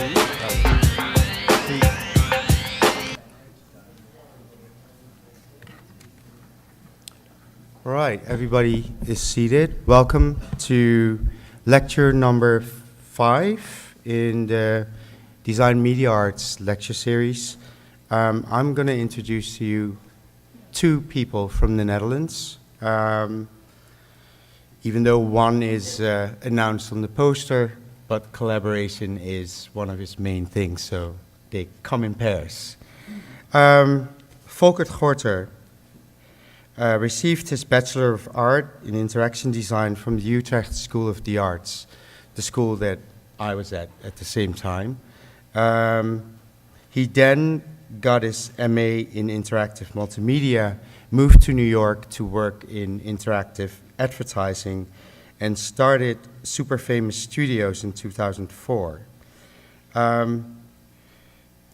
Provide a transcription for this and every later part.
All right, everybody is seated. Welcome to lecture number 5 in the Design Media Arts lecture series. I'm going to introduce to you 2 people from the Netherlands. Even though one is announced on the poster, but collaboration is one of his main things, so they come in pairs. Folkert Gorter received his Bachelor of Art in Interaction Design from the Utrecht School of the Arts, the school that I was at the same time. He then got his MA in Interactive Multimedia, moved to New York to work in interactive advertising, and started Super Famous Studios in 2004.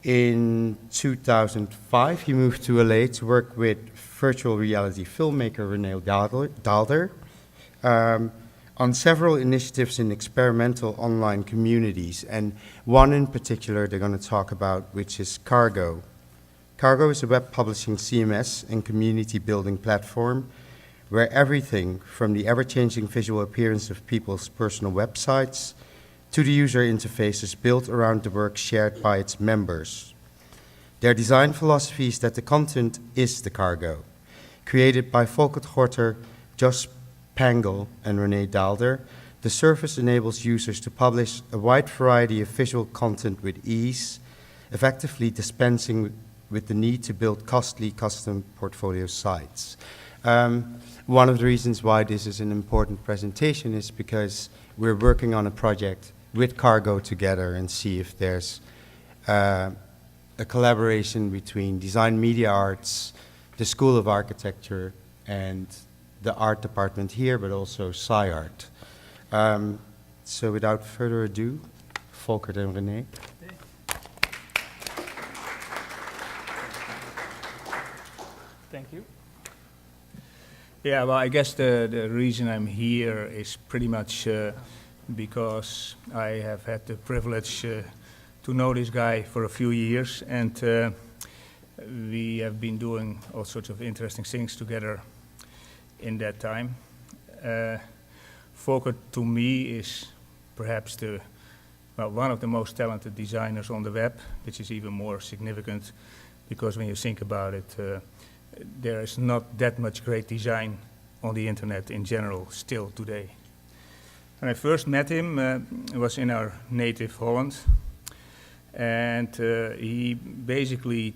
In 2005, he moved to LA to work with virtual reality filmmaker Rene Daalder on several initiatives in experimental online communities, and one in particular they're going to talk about, which is Cargo. Cargo is a web publishing CMS and community building platform where everything from the ever-changing visual appearance of people's personal websites to the user interface is built around the work shared by its members. Their design philosophy is that the content is the cargo. Created by Folkert Gorter, Pangell and Rene Daalder, the service enables users to publish a wide variety of visual content with ease, effectively dispensing with the need to build costly custom portfolio sites. One of the reasons why this is an important presentation is because we're working on a project with Cargo together and see if there's a collaboration between Design Media Arts, the School of Architecture, and the art department here, but also SciArt. So without further ado, Folkert and Rene. Thank you. Yeah, well, I guess the reason I'm here is pretty much because I have had the privilege to know this guy for a few years, and we have been doing all sorts of interesting things together in that time. Folkert, to me, is perhaps one of the most talented designers on the web, which is even more significant because when you think about it, there is not that much great design on the internet in general still today. When I first met him, it was in our native Holland, and he basically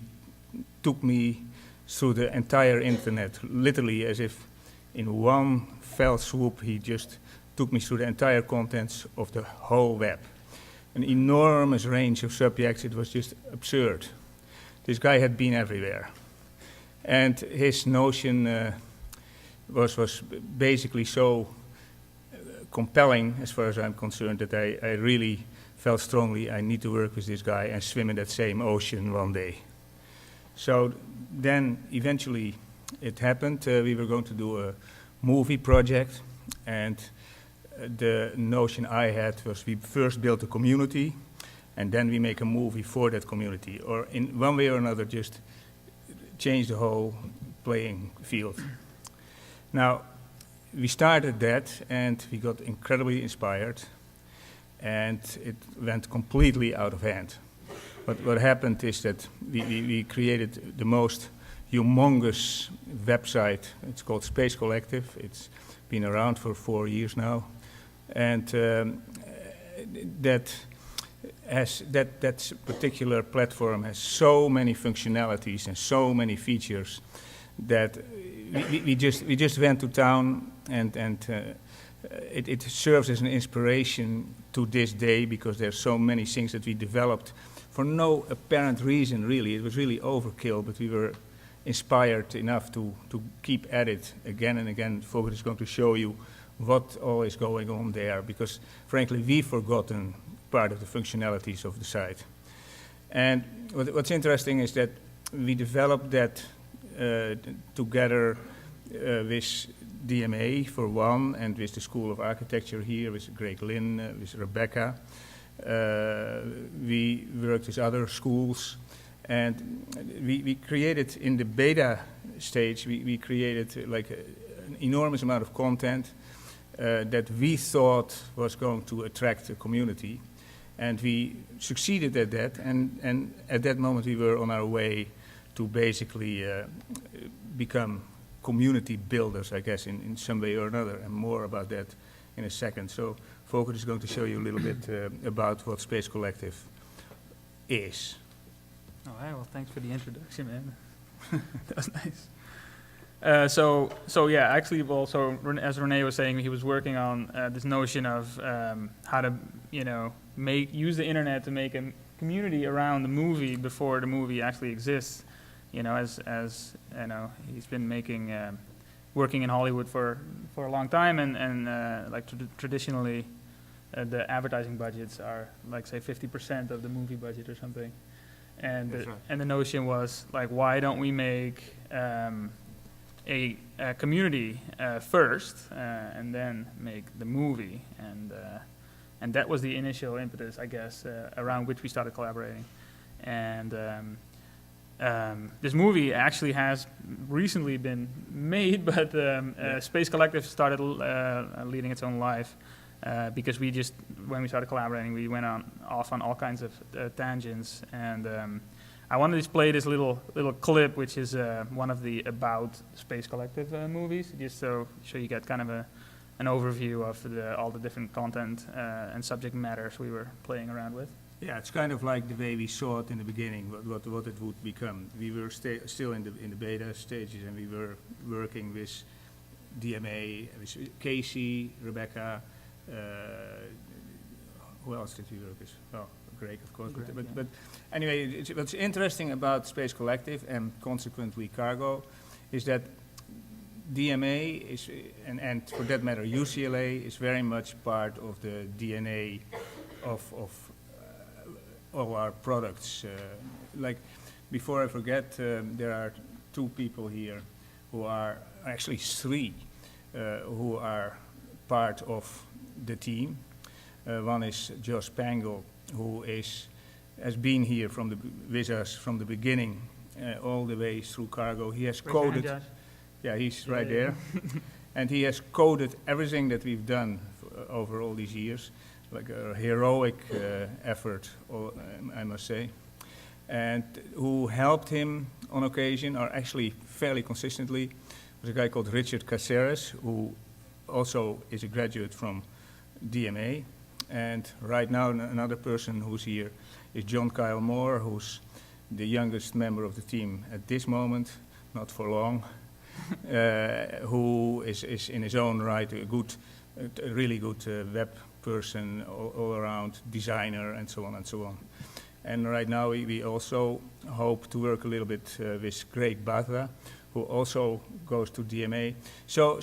took me through the entire internet, literally as if in one fell swoop he just took me through the entire contents of the whole web. An enormous range of subjects, it was just absurd. This guy had been everywhere. And his notion was basically so compelling, as far as I'm concerned, that I really felt strongly I need to work with this guy and swim in that same ocean one day. So then eventually it happened. We were going to do a movie project, and the notion I had was we first build a community and then we make a movie for that community, or in one way or another just change the whole playing field. Now, we started that and we got incredibly inspired, and it went completely out of hand. But what happened is that we created the most humongous website. It's called Space Collective. It's been around for 4 years now, and that particular platform has so many functionalities and so many features that we just went to town, and it serves as an inspiration to this day because there's so many things that we developed for no apparent reason, really. It was really overkill, but we were inspired enough to keep at it again and again. Folkert is going to show you what all is going on there, because frankly we've forgotten part of the functionalities of the site. And what's interesting is that we developed that together with DMA for one, and with the School of Architecture here, with Greg Lynn, with Rebecca. We worked with other schools, and we created in the beta stage, we created an enormous amount of content that we thought was going to attract the community. And we succeeded at that, and at that moment we were on our way to basically become community builders, I guess, in some way or another, and more about that in a second. So Folkert is going to show you a little bit about what Space Collective is. All right, well, thanks for the introduction, man. That was nice. So yeah, actually, well, so as Rene was saying, he was working on this notion of how to, use the internet to make a community around the movie before the movie actually exists. As he's been working in Hollywood for a long time, and traditionally, the advertising budgets are like say 50% of the movie budget or something. And That's right. And the notion was like, why don't we make a community first, and then make the movie, and that was the initial impetus, I guess, around which we started collaborating. And this movie actually has recently been made, but Space Collective started leading its own life because when we started collaborating, we went off on all kinds of tangents, and I want to display this little clip, which is one of the About Space Collective movies, just so you get kind of an overview of all the different content and subject matters we were playing around with. Yeah, it's kind of like the way we saw it in the beginning, what it would become. We were still in the beta stages, and we were working with DMA, with Casey, Rebecca. Who else did we work with? Oh, Greg, of course. Greg, But anyway, what's interesting about Space Collective and consequently Cargo is that DMA is, and for that matter UCLA, is very much part of the DNA of all our products. Like, before I forget, there are two people here who are, actually three, who are part of the team. One is Josh Pangell, who has been here with us from the beginning, all the way through Cargo. He has coded. Yeah, he's right there. And he has coded everything that we've done over all these years, like a heroic effort, I must say. And who helped him on occasion, or actually fairly consistently, was a guy called Richard Caceres, who also is a graduate from DMA. And right now, another person who's here is John Kyle Moore, who's the youngest member of the team at this moment, not for long, who is in his own right a really good web person, all around designer, and so on and so on. And right now we also hope to work a little bit with Greg Batra, who also goes to DMA. So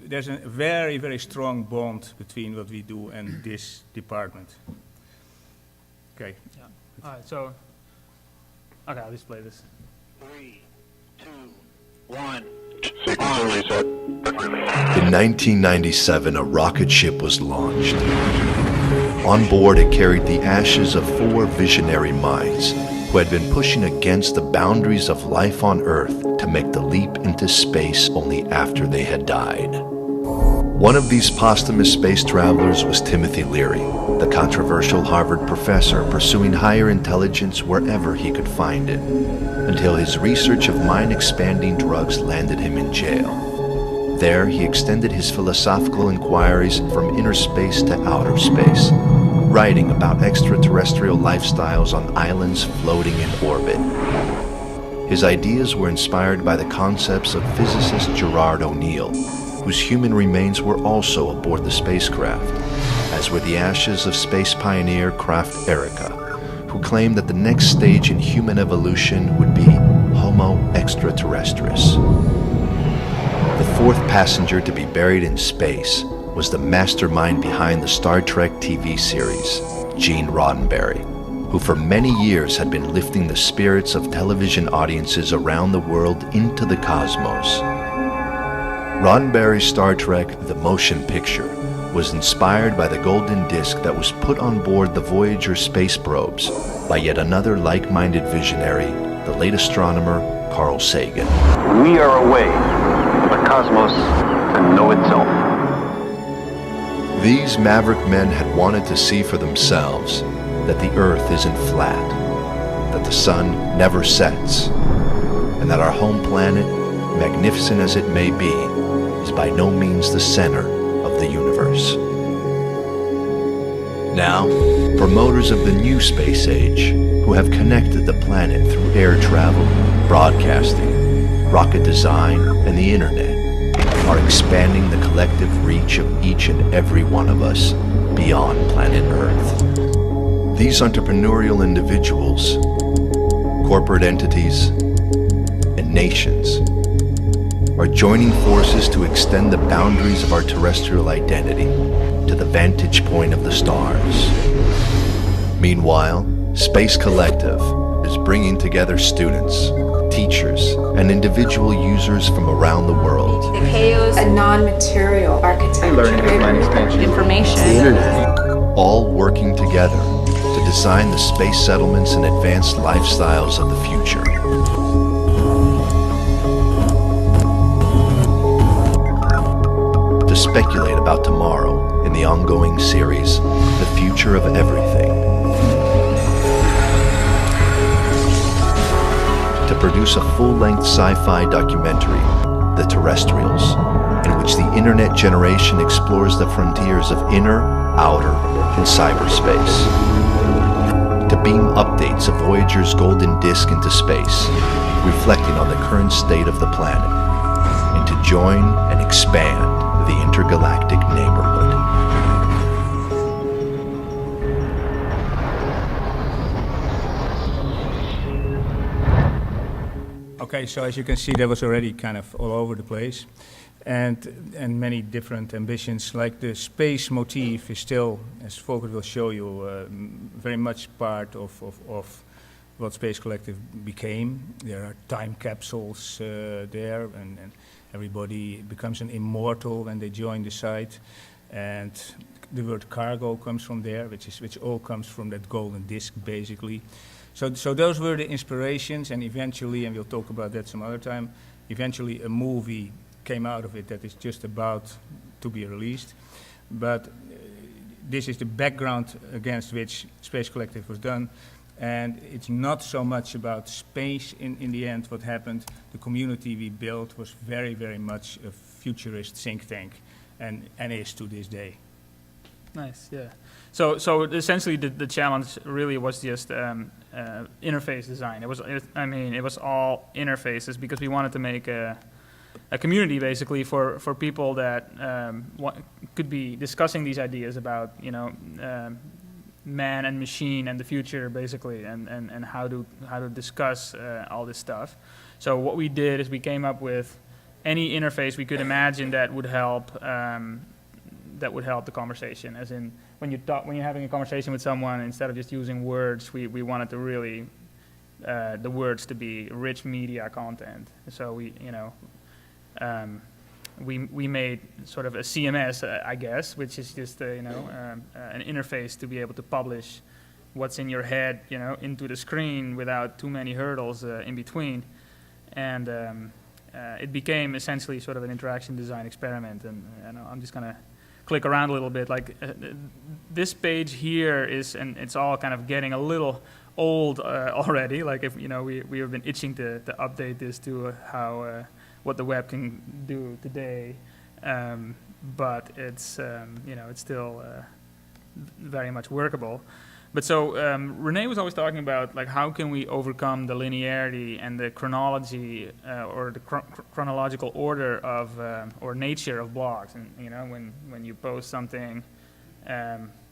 there's a very, very strong bond between what we do and this department. Okay. Yeah. All right. So, okay, I'll display this. 3, 2, 1. Signal reset. In 1997, a rocket ship was launched. On board, it carried the ashes of 4 visionary minds who had been pushing against the boundaries of life on Earth to make the leap into space only after they had died. One of these posthumous space travelers was Timothy Leary, the controversial Harvard professor pursuing higher intelligence wherever he could find it, until his research of mind-expanding drugs landed him in jail. There, he extended his philosophical inquiries from inner space to outer space, writing about extraterrestrial lifestyles on islands floating in orbit. His ideas were inspired by the concepts of physicist Gerard O'Neill, whose human remains were also aboard the spacecraft, as were the ashes of space pioneer Kraft Erika, who claimed that the next stage in human evolution would be Homo extraterrestris. The 4th passenger to be buried in space was the mastermind behind the Star Trek TV series, Gene Roddenberry, who for many years had been lifting the spirits of television audiences around the world into the cosmos. Roddenberry's Star Trek: The Motion Picture was inspired by the golden disc that was put on board the Voyager space probes by yet another like-minded visionary, the late astronomer Carl Sagan. We are a way for the cosmos to know itself. These maverick men had wanted to see for themselves that the Earth isn't flat, that the sun never sets, and that our home planet, magnificent as it may be, is by no means the center of the universe. Now, promoters of the new space age, who have connected the planet through air travel, broadcasting, rocket design, and the internet, are expanding the collective reach of each and every one of us beyond planet Earth. These entrepreneurial individuals, corporate entities, and nations are joining forces to extend the boundaries of our terrestrial identity to the vantage point of the stars. Meanwhile, Space Collective is bringing together students, teachers, and individual users from around the world. The chaos and non-material architecture. Information. The internet. All working together to design the space settlements and advanced lifestyles of the future. To speculate about tomorrow in the ongoing series, The Future of Everything. To produce a full-length sci-fi documentary, The Terrestrials, in which the internet generation explores the frontiers of inner, outer, and cyberspace. To beam updates of Voyager's golden disk into space, reflecting on the current state of the planet, and to join and expand the intergalactic neighborhood. Okay, so as you can see, that was already kind of all over the place, and many different ambitions. Like the space motif is still, as Folkert will show you, very much part of what Space Collective became. There are time capsules there, and everybody becomes an immortal when they join the site. And the word cargo comes from there, which all comes from that golden disc, basically. So those were the inspirations, and eventually, and we'll talk about that some other time, eventually a movie came out of it that is just about to be released. But this is the background against which Space Collective was done. And it's not so much about space in the end, what happened. The community we built was very, very much a futurist think tank, and is to this day. Nice, yeah. So essentially the challenge really was just interface design. It was all interfaces because we wanted to make a community basically for people that could be discussing these ideas about, man and machine and the future basically, and how to discuss all this stuff. So what we did is we came up with any interface we could imagine that would help the conversation. As in, when you're having a conversation with someone, instead of just using words, we wanted to really the words to be rich media content. So we made sort of a CMS, I guess, which is just an interface to be able to publish what's in your head, into the screen without too many hurdles in between, and it became essentially sort of an interaction design experiment. And I'm just gonna click around a little bit. Like this page here and it's all kind of getting a little old already. Like if we have been itching to update this to how what the web can do today, but it's it's still very much workable. But so Rene was always talking about like how can we overcome the linearity and the chronology or the chronological order of or nature of blogs. And when you post something,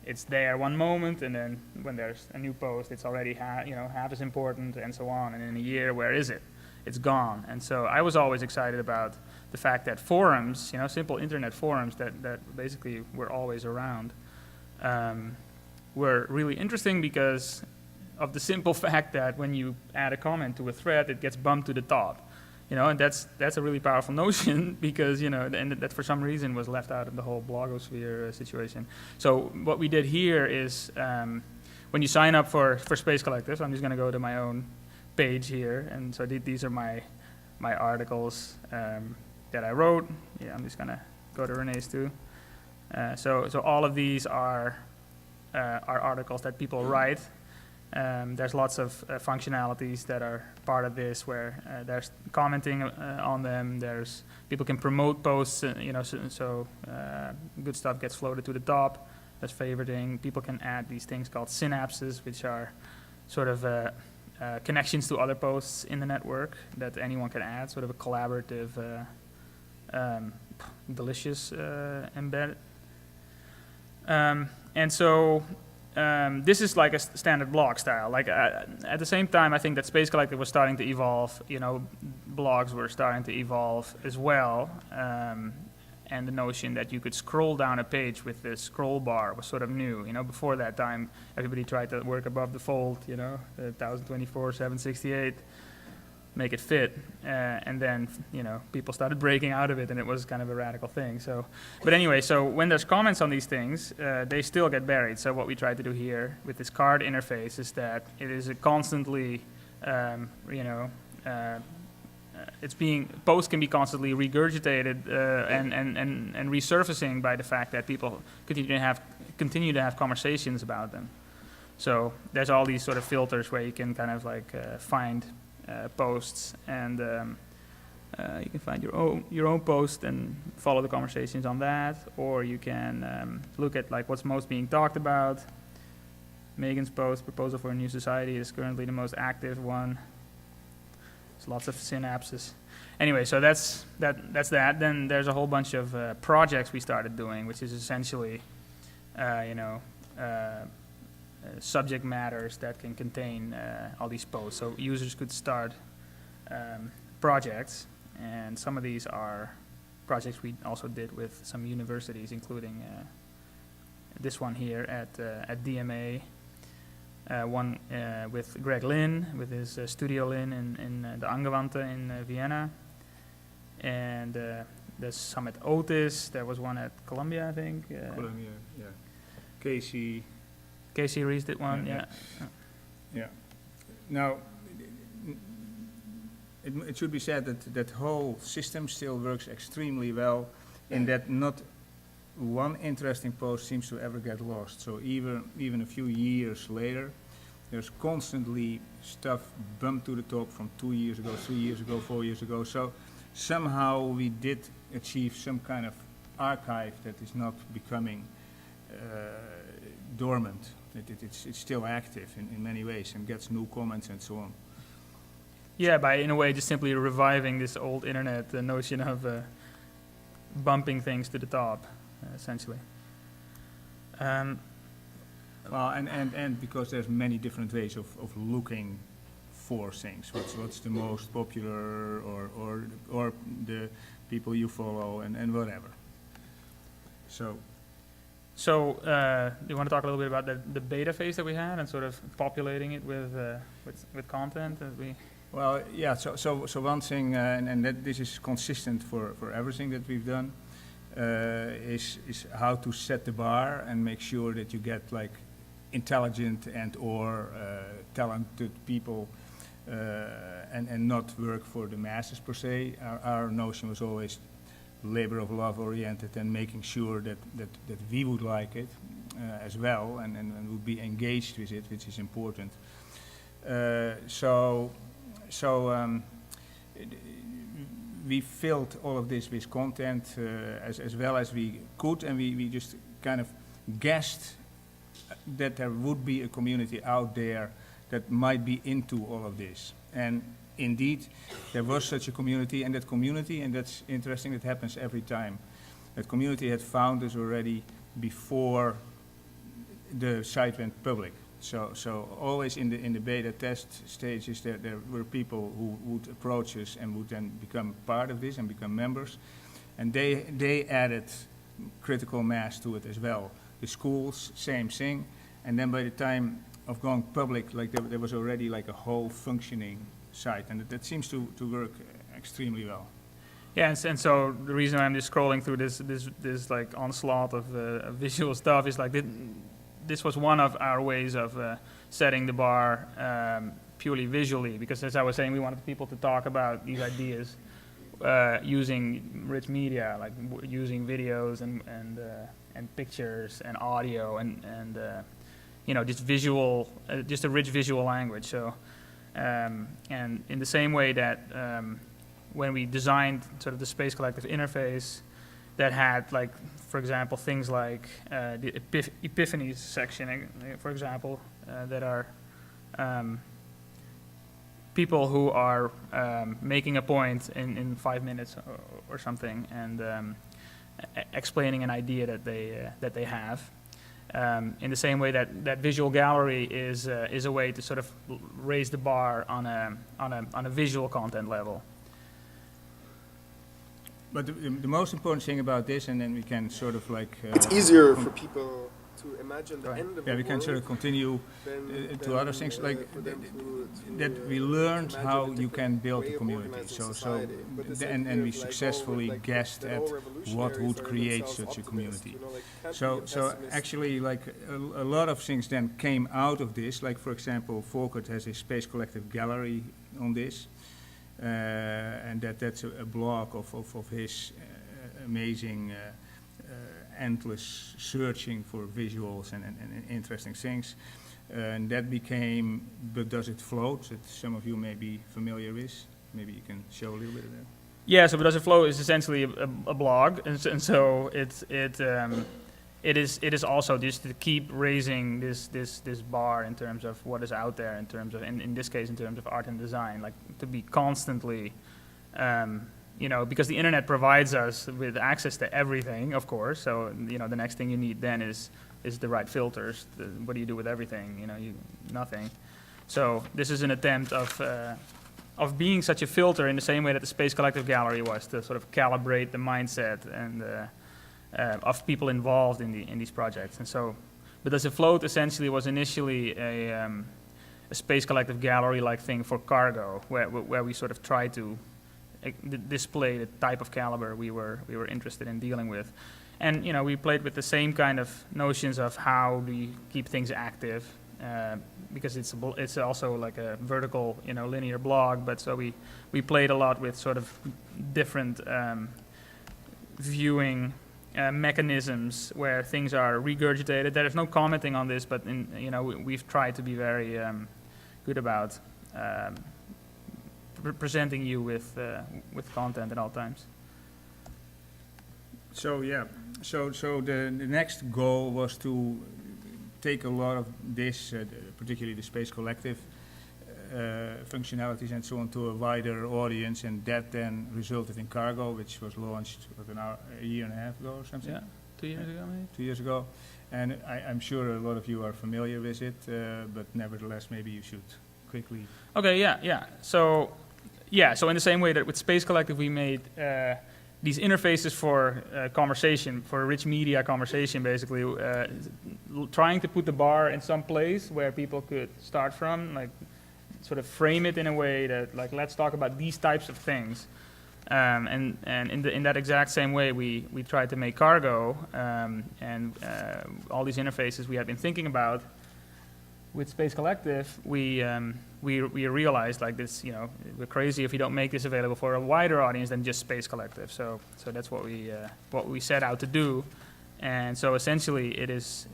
it's there one moment, and then when there's a new post, it's already half as important, and so on. And in a year, where is it? It's gone. And so I was always excited about the fact that forums, simple internet forums that basically were always around, were really interesting because of the simple fact that when you add a comment to a thread, it gets bumped to the top. You know, and that's a really powerful notion because, you know, and that for some reason was left out of the whole blogosphere situation. So what we did here is when you sign up for Space Collective, I'm just going to go to my own page here, and so these are my articles that I wrote. Yeah, I'm just going to go to Renee's too. So all of these are articles that people write. There's lots of functionalities that are part of this, where there's commenting on them. There's people can promote posts, you know, so good stuff gets floated to the top. There's favoriting. People can add these things called synapses, which are sort of connections to other posts in the network that anyone can add, sort of a collaborative, delicious embed. And so this is like a standard blog style. Like at the same time, I think that Space Collective was starting to evolve. You know, blogs were starting to evolve as well. And the notion that you could scroll down a page with this scroll bar was sort of new. You know, before that time, everybody tried to work above the fold. You know, 1024, 768, make it fit. And then, you know, people started breaking out of it, and it was kind of a radical thing. So, but anyway, so when there's comments on these things, they still get buried. So what we try to do here with this card interface is that it is a constantly, you know, posts can be constantly regurgitated and resurfacing by the fact that people continue to have conversations about them. So there's all these sort of filters where you can kind of like find posts, and you can find your own post and follow the conversations on that, or you can look at like what's most being talked about. Megan's post, Proposal for a New Society, is currently the most active one. There's lots of synapses. Anyway, so that's that. Then there's a whole bunch of projects we started doing, which is essentially, you know, subject matters that can contain all these posts. So users could start projects, and some of these are projects we also did with some universities, including this one here at DMA. One with Greg Lin, with his Studio Lin in the Angewandte in Vienna. And there's some at Otis. There was one at Columbia, I think. Columbia, yeah. Casey Rees did one, yeah. Yeah. Now, it should be said that that whole system still works extremely well, in that not one interesting post seems to ever get lost. So even a few years later, there's constantly stuff bumped to the top from 2 years ago, 3 years ago, 4 years ago. So somehow we did achieve some kind of archive that is not becoming dormant. It's still active in many ways and gets new comments and so on. Yeah, by in a way just simply reviving this old internet, the notion of bumping things to the top, essentially. Well, and because there's many different ways of looking for things. What's the most popular, or the people you follow, and whatever. So do you want to talk a little bit about the beta phase that we had and sort of populating it with content that we? Well, yeah. So one thing, and that this is consistent for everything that we've done, is how to set the bar and make sure that you get like intelligent and/or talented people, and not work for the masses per se. Our notion was always labor of love oriented, and making sure that we would like it as well, and would be engaged with it, which is important. We filled all of this with content as well as we could, and we just kind of guessed that there would be a community out there that might be into all of this. And indeed, there was such a community, and that's interesting, that happens every time. That community had found us already before the site went public. So always in the beta test stages, there were people who would approach us and would then become part of this and become members. And they added critical mass to it as well. The schools, same thing. And then by the time of going public, like there was already like a whole functioning site. And that seems to work extremely well. Yeah, and so the reason I'm just scrolling through this like onslaught of visual stuff is like this was one of our ways of setting the bar purely visually, because as I was saying, we wanted people to talk about these ideas using rich media, like using videos and pictures and audio and you know, just visual, just a rich visual language. So and in the same way that when we designed sort of the Space Collective interface, that had, like, for example, things like the Epiphanies section, for example, that are people who are making a point in 5 minutes or something, and explaining an idea that they have. In the same way that visual gallery is a way to sort of raise the bar on a visual content level. But the most important thing about this, and then we can sort of like... it's easier for people to imagine the end of the we can sort of continue to other things, like that we learned how you can build a community. And we successfully guessed at what would create such a community. So actually, like a lot of things then came out of this. Like, for example, Folkert has a Space Collective gallery on this. And that's a blog of his amazing endless searching for visuals and interesting things. And that became But Does It Float, that some of you may be familiar with. Maybe you can show a little bit of that. Yeah, so But Does It Float is essentially a blog, and so it is also just to keep raising this bar in terms of what is out there, in terms of, in this case, in terms of art and design, like to be constantly, you know, because the internet provides us with access to everything, of course. So, you know, the next thing you need then is the right filters. What do you do with everything? You know, nothing. So this is an attempt of being such a filter in the same way that the Space Collective Gallery was, to sort of calibrate the mindset and of people involved in these projects. And so, But Does It Float essentially was initially a Space Collective Gallery-like thing for cargo, where we sort of tried to display the type of caliber we were interested in dealing with. And, you know, we played with the same kind of notions of how do you keep things active, because it's also like a vertical, you know, linear blog. But so we played a lot with sort of different viewing mechanisms where things are regurgitated. There is no commenting on this, but you know, we've tried to be very good about presenting you with content at all times. So yeah, so the next goal was to take a lot of this, particularly the Space Collective functionalities and so on, to a wider audience, and that then resulted in Cargo, which was launched a year and a half ago or something. Yeah, 2 years ago maybe. 2 years ago, and I'm sure a lot of you are familiar with it, but nevertheless, maybe you should quickly. Okay, yeah. So in the same way that with Space Collective we made these interfaces for conversation, for rich media conversation, basically trying to put the bar in some place where people could start from, like sort of frame it in a way that, like, let's talk about these types of things. And in that exact same way, we tried to make Cargo and all these interfaces we had been thinking about. With Space Collective, we realized, like, this, you know, we're crazy if we don't make this available for a wider audience than just Space Collective. So that's what we set out to do. And so essentially, it is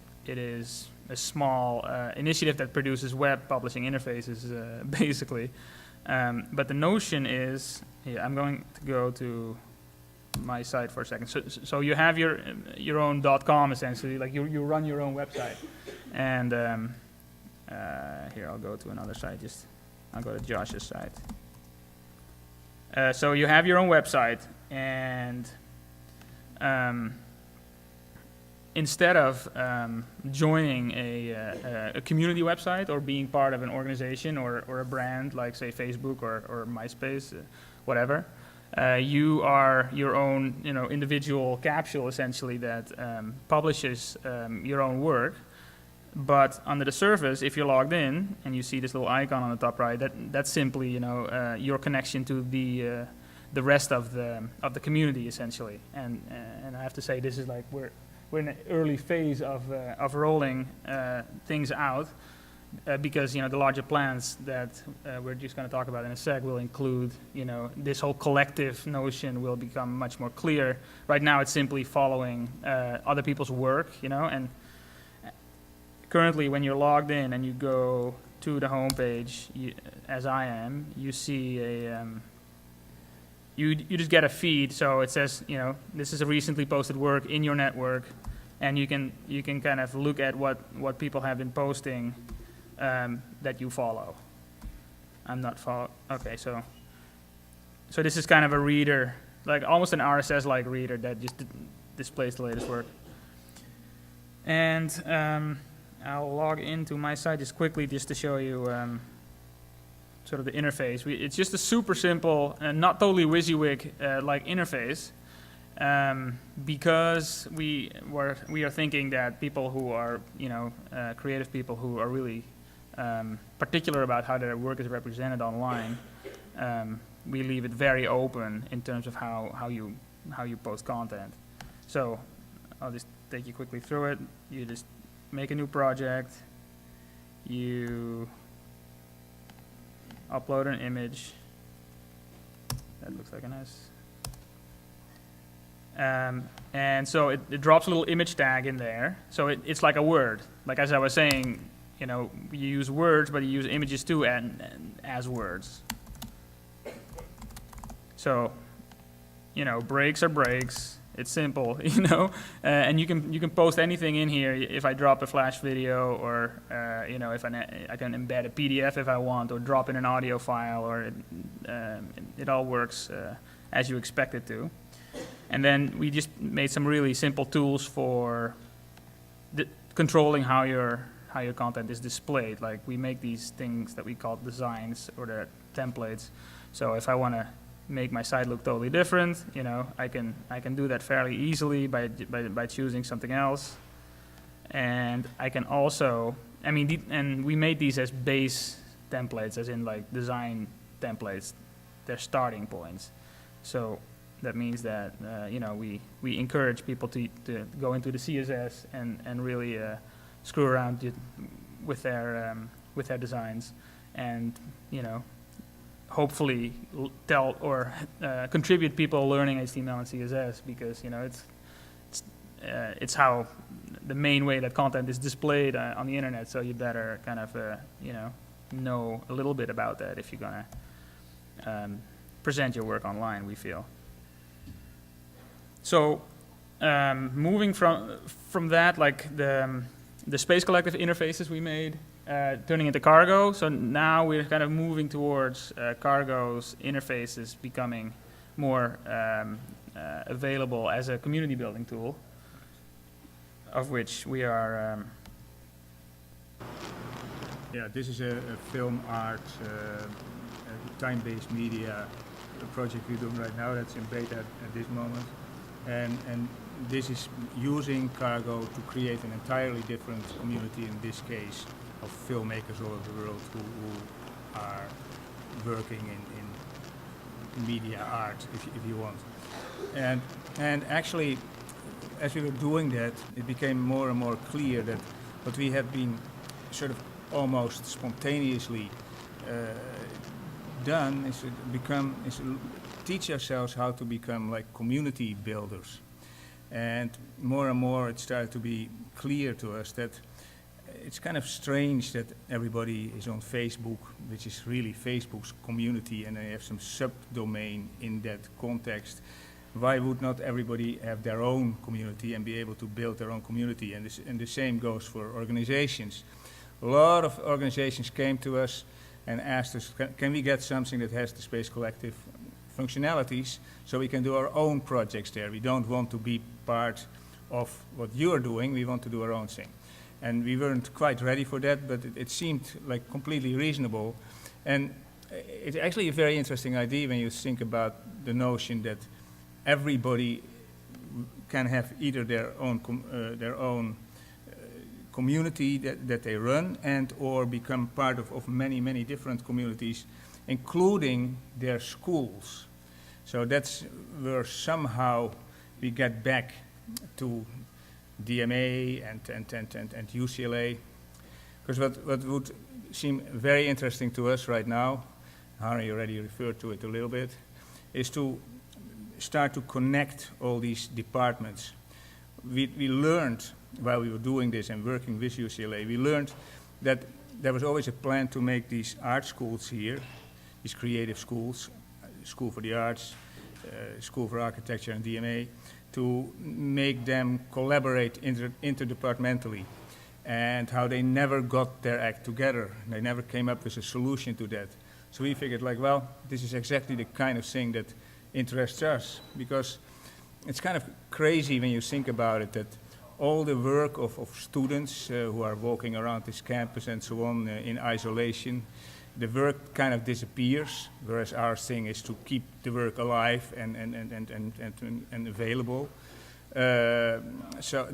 a small initiative that produces web publishing interfaces, basically. But the notion is, yeah, I'm going to go to my site for a second. So you have your own .com, essentially, like you run your own website. And here, I'll go to another site. I'll go to Josh's site. So you have your own website, and instead of joining a community website or being part of an organization or a brand like, say, Facebook or MySpace, whatever, you are your own, you know, individual capsule, essentially, that publishes your own work. But under the surface, if you're logged in and you see this little icon on the top right, that's simply, you know, your connection to the rest of the community essentially. And I have to say, this is like we're in an early phase of rolling things out. Because the larger plans that we're just going to talk about in a sec will include, this whole collective notion will become much more clear. Right now, it's simply following other people's work, and currently, when you're logged in and you go to the homepage, as I am, you see you just get a feed. So it says, this is a recently posted work in your network, and you can kind of look at what people have been posting. That you follow. I'm not follow. Okay, so this is kind of a reader, like almost an RSS-like reader that just displays the latest work. And I'll log into my site just quickly just to show you sort of the interface. It's just a super simple and not totally WYSIWYG like interface. Because we are thinking that people who are creative people who are really particular about how their work is represented online, we leave it very open in terms of how you post content. So I'll just take you quickly through it. You just make a new project. You upload an image. That looks like a nice. And so it drops a little image tag in there. So it's like a word. Like as I was saying, you use words, but you use images too, and as words. So, breaks are breaks. It's simple, and you can post anything in here. If I drop a Flash video, or if I can embed a PDF if I want, or drop in an audio file, or it all works as you expect it to. And then we just made some really simple tools for controlling how your content is displayed. Like we make these things that we call designs, or the templates. So if I want to make my site look totally different, I can do that fairly easily by choosing something else. And I can also, and we made these as base templates, as in like design templates. They're starting points. So that means that we encourage people to go into the CSS and really screw around with their designs, and hopefully tell or contribute people learning HTML and CSS, because it's how the main way that content is displayed on the internet. So you better kind of know a little bit about that if you're gonna present your work online, we feel. So moving from that, like the Space Collective interfaces we made, turning into Cargo. So now we're kind of moving towards Cargo's interfaces becoming more available as a community building tool, of which we are. This is a film art, time-based media project we're doing right now. That's in beta at this moment. And this is using Cargo to create an entirely different community, in this case, of filmmakers all over the world who are working in media art, if you want. And actually, as we were doing that, it became more and more clear that what we had been sort of almost spontaneously done is teach ourselves how to become like community builders. And more it started to be clear to us that it's kind of strange that everybody is on Facebook, which is really Facebook's community, and they have some subdomain in that context. Why would not everybody have their own community and be able to build their own community? And the same goes for organizations. A lot of organizations came to us and asked us, can we get something that has the Space Collective functionalities so we can do our own projects there? We don't want to be part of what you're doing, we want to do our own thing. And we weren't quite ready for that, but it seemed like completely reasonable. And it's actually a very interesting idea when you think about the notion that everybody can have either their own community that they run, and or become part of many different communities, including their schools. So that's where somehow we get back to DMA and UCLA. Because what would seem very interesting to us right now, Harry already referred to it a little bit, is to start to connect all these departments. We learned while we were doing this and working with UCLA, we learned that there was always a plan to make these art schools here, these creative schools, School for the Arts, School for Architecture and DMA, to make them collaborate interdepartmentally, and how they never got their act together. They never came up with a solution to that. So we figured, like, well, this is exactly the kind of thing that interests us, because it's kind of crazy when you think about it, that all the work of students who are walking around this campus and so on in isolation, the work kind of disappears, whereas our thing is to keep the work alive and available. So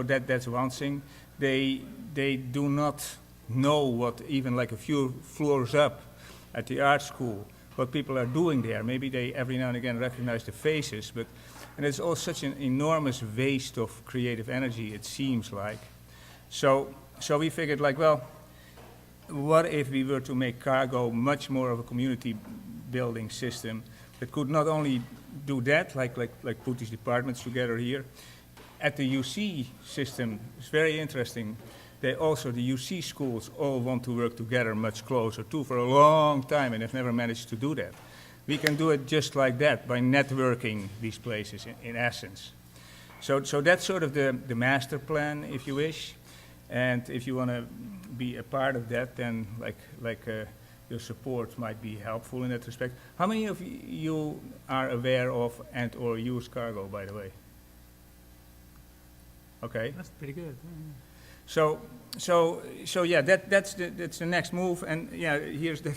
that's one thing. They do not know what, even like a few floors up at the art school, what people are doing there. Maybe they every now and again recognize the faces, and it's all such an enormous waste of creative energy, it seems like. So we figured, like, well, what if we were to make Cargo much more of a community building system that could not only do that, like put these departments together here. At the UC system, it's very interesting. The UC schools all want to work together much closer too for a long time, and have never managed to do that. We can do it just like that, by networking these places in essence. So that's sort of the master plan, if you wish. And if you want to be a part of that, then your support might be helpful in that respect. How many of you are aware of and or use Cargo, by the way? Okay. That's pretty good. So yeah, that's the next move, and yeah, here's the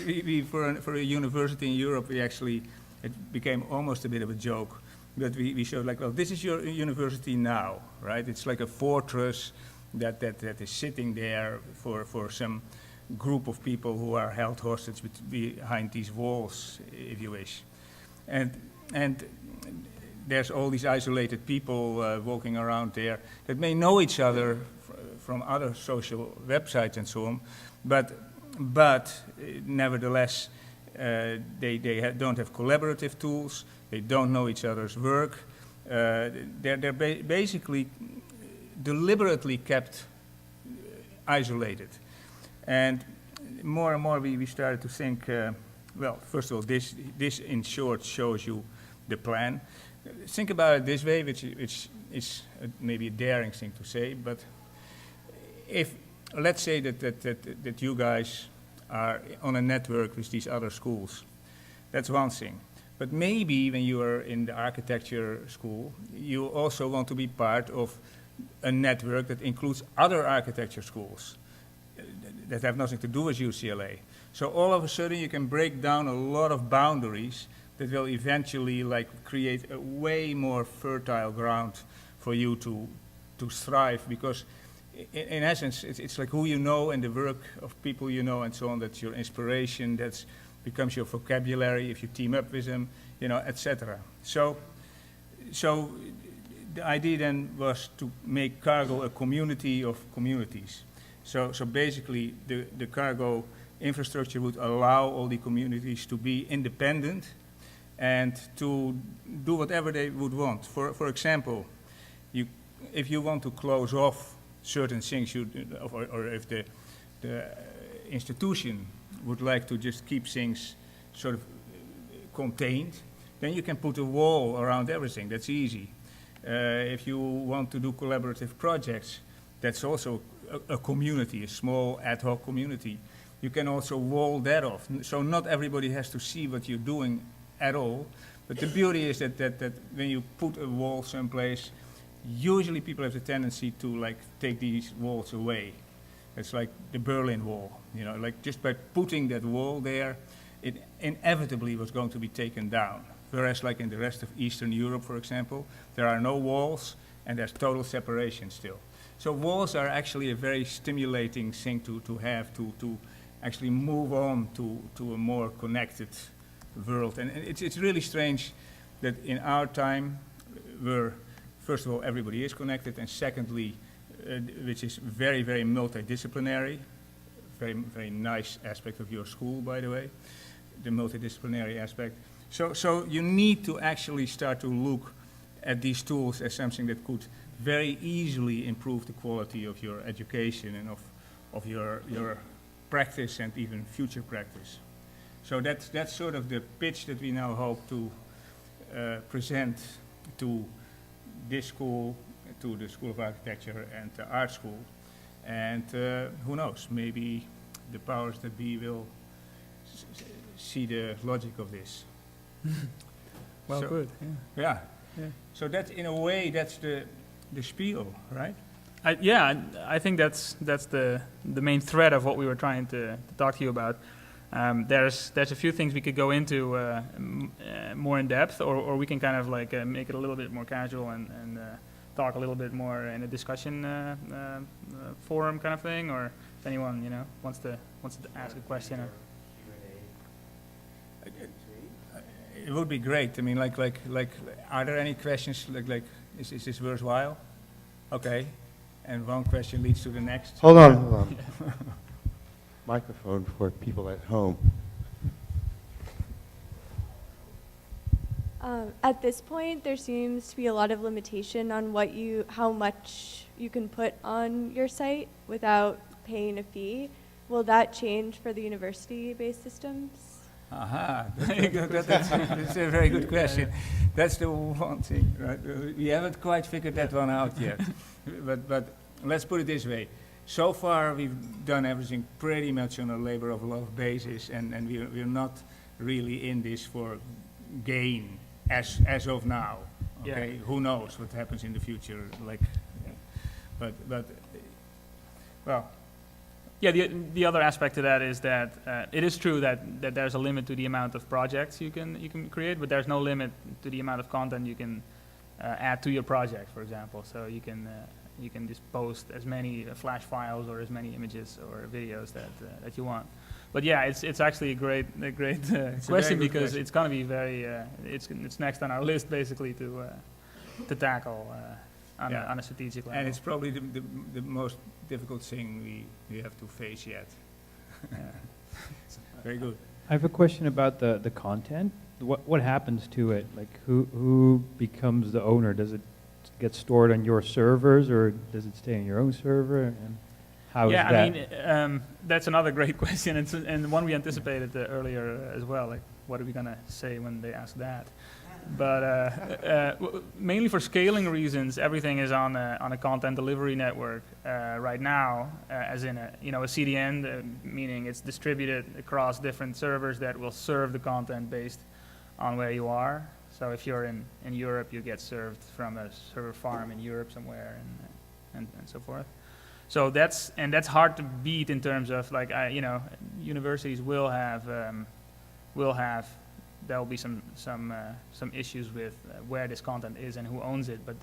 we for a university in Europe, we actually, it became almost a bit of a joke, but we showed, like, well, this is your university now, right? It's like a fortress that is sitting there for some group of people who are held hostage behind these walls, if you wish, and there's all these isolated people walking around there that may know each other from other social websites and so on, but nevertheless, they don't have collaborative tools, they don't know each other's work, they're basically deliberately kept isolated. And more and more we started to think, well, first of all, this in short shows you the plan. Think about it this way, which is maybe a daring thing to say, but if, let's say that you guys are on a network with these other schools, that's one thing. But maybe when you are in the architecture school, you also want to be part of a network that includes other architecture schools that have nothing to do with UCLA. So all of a sudden you can break down a lot of boundaries that will eventually, like, create a way more fertile ground for you to thrive, because in essence it's like who you know and the work of people you know and so on, that's your inspiration, that becomes your vocabulary if you team up with them, you know, etc. So the idea then was to make Cargo a community of communities. So basically the Cargo infrastructure would allow all the communities to be independent and to do whatever they would want. For example, if you want to close off certain things, or if the institution would like to just keep things sort of contained, then you can put a wall around everything. That's easy. If you want to do collaborative projects, that's also a community, a small ad hoc community. You can also wall that off. So not everybody has to see what you're doing at all. But the beauty is that when you put a wall someplace, usually people have the tendency to, like, take these walls away. It's like the Berlin Wall, you know, like just by putting that wall there, it inevitably was going to be taken down. Whereas, like in the rest of Eastern Europe, for example, there are no walls and there's total separation still. So walls are actually a very stimulating thing to have, to actually move on to a more connected world. And it's really strange that in our time, where first of all everybody is connected, and secondly, which is very, very multidisciplinary, very, very nice aspect of your school, by the way, the multidisciplinary aspect. So you need to actually start to look at these tools as something that could very easily improve the quality of your education and of your practice and even future practice. So that's sort of the pitch that we now hope to present to this school, to the School of Architecture and the Art School. And who knows, maybe the powers that be will see the logic of this. Well, So- good. Yeah. Yeah. So that, in a way, that's the spiel, right? I think that's the main thread of what we were trying to talk to you about. There's a few things we could go into more in depth, or we can kind of like make it a little bit more casual and talk a little bit more in a discussion forum kind of thing, or if anyone wants to ask a question. It would be great. I mean, like, are there any questions? Like, is this worthwhile? Okay, and one question leads to the next. Hold on. Microphone for people at home. At this point, there seems to be a lot of limitation on how much you can put on your site without paying a fee. Will that change for the university-based systems? Aha, that's a very good question. That's the one thing, right? We haven't quite figured that one out yet. But let's put it this way. So far, we've done everything pretty much on a labor of love basis, and we're not really in this for gain as of now. Okay, Yeah. who knows what happens in the future? Like, but well. Yeah, the other aspect to that is that it is true that there's a limit to the amount of projects you can create, but there's no limit to the amount of content you can add to your project, for example. So you can just post as many flash files or as many images or videos that you want. But yeah, it's actually a great question, because question. it's going to be very it's next on our list basically to tackle on a strategic level. And it's probably the most difficult thing we have to face yet. Very good. I have a question about the content. What happens to it? Like, who becomes the owner? Does it get stored on your servers, or does it stay on your own server? And how is that? I mean, that's another great question, and one we anticipated earlier as well. Like, what are we gonna say when they ask that? But mainly for scaling reasons, everything is on a content delivery network right now, as in a CDN, meaning it's distributed across different servers that will serve the content based on where you are. So if you're in Europe, you get served from a server farm in Europe somewhere, and so forth. So that's hard to beat in terms of like universities will have there will be some issues with where this content is and who owns it, but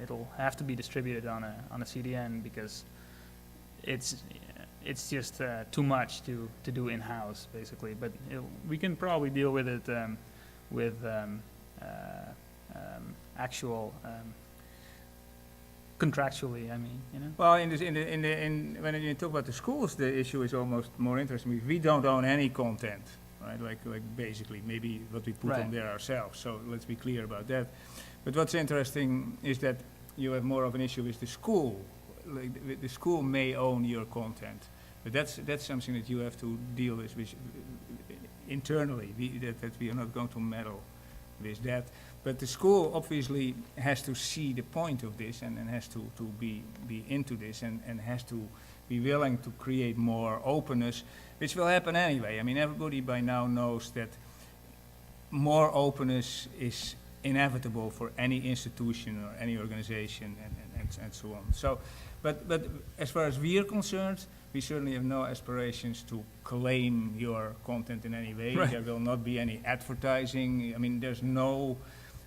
it'll have to be distributed on a CDN, because it's just too much to do in-house basically. But we can probably deal with it with actual contractually. I mean, Well, when you talk about the schools, the issue is almost more interesting. We don't own any content. Right, like basically maybe what we put on there ourselves. So let's be clear about that. But what's interesting is that you have more of an issue with the school. Like the school may own your content, but that's something that you have to deal with internally. That we are not going to meddle with that. But the school obviously has to see the point of this and has to be into this and has to be willing to create more openness, which will happen anyway. I mean, everybody by now knows that more openness is inevitable for any institution or any organization and so on. So, but as far as we are concerned, we certainly have no aspirations to claim your content in any way. Right. There will not be any advertising. I mean, there's no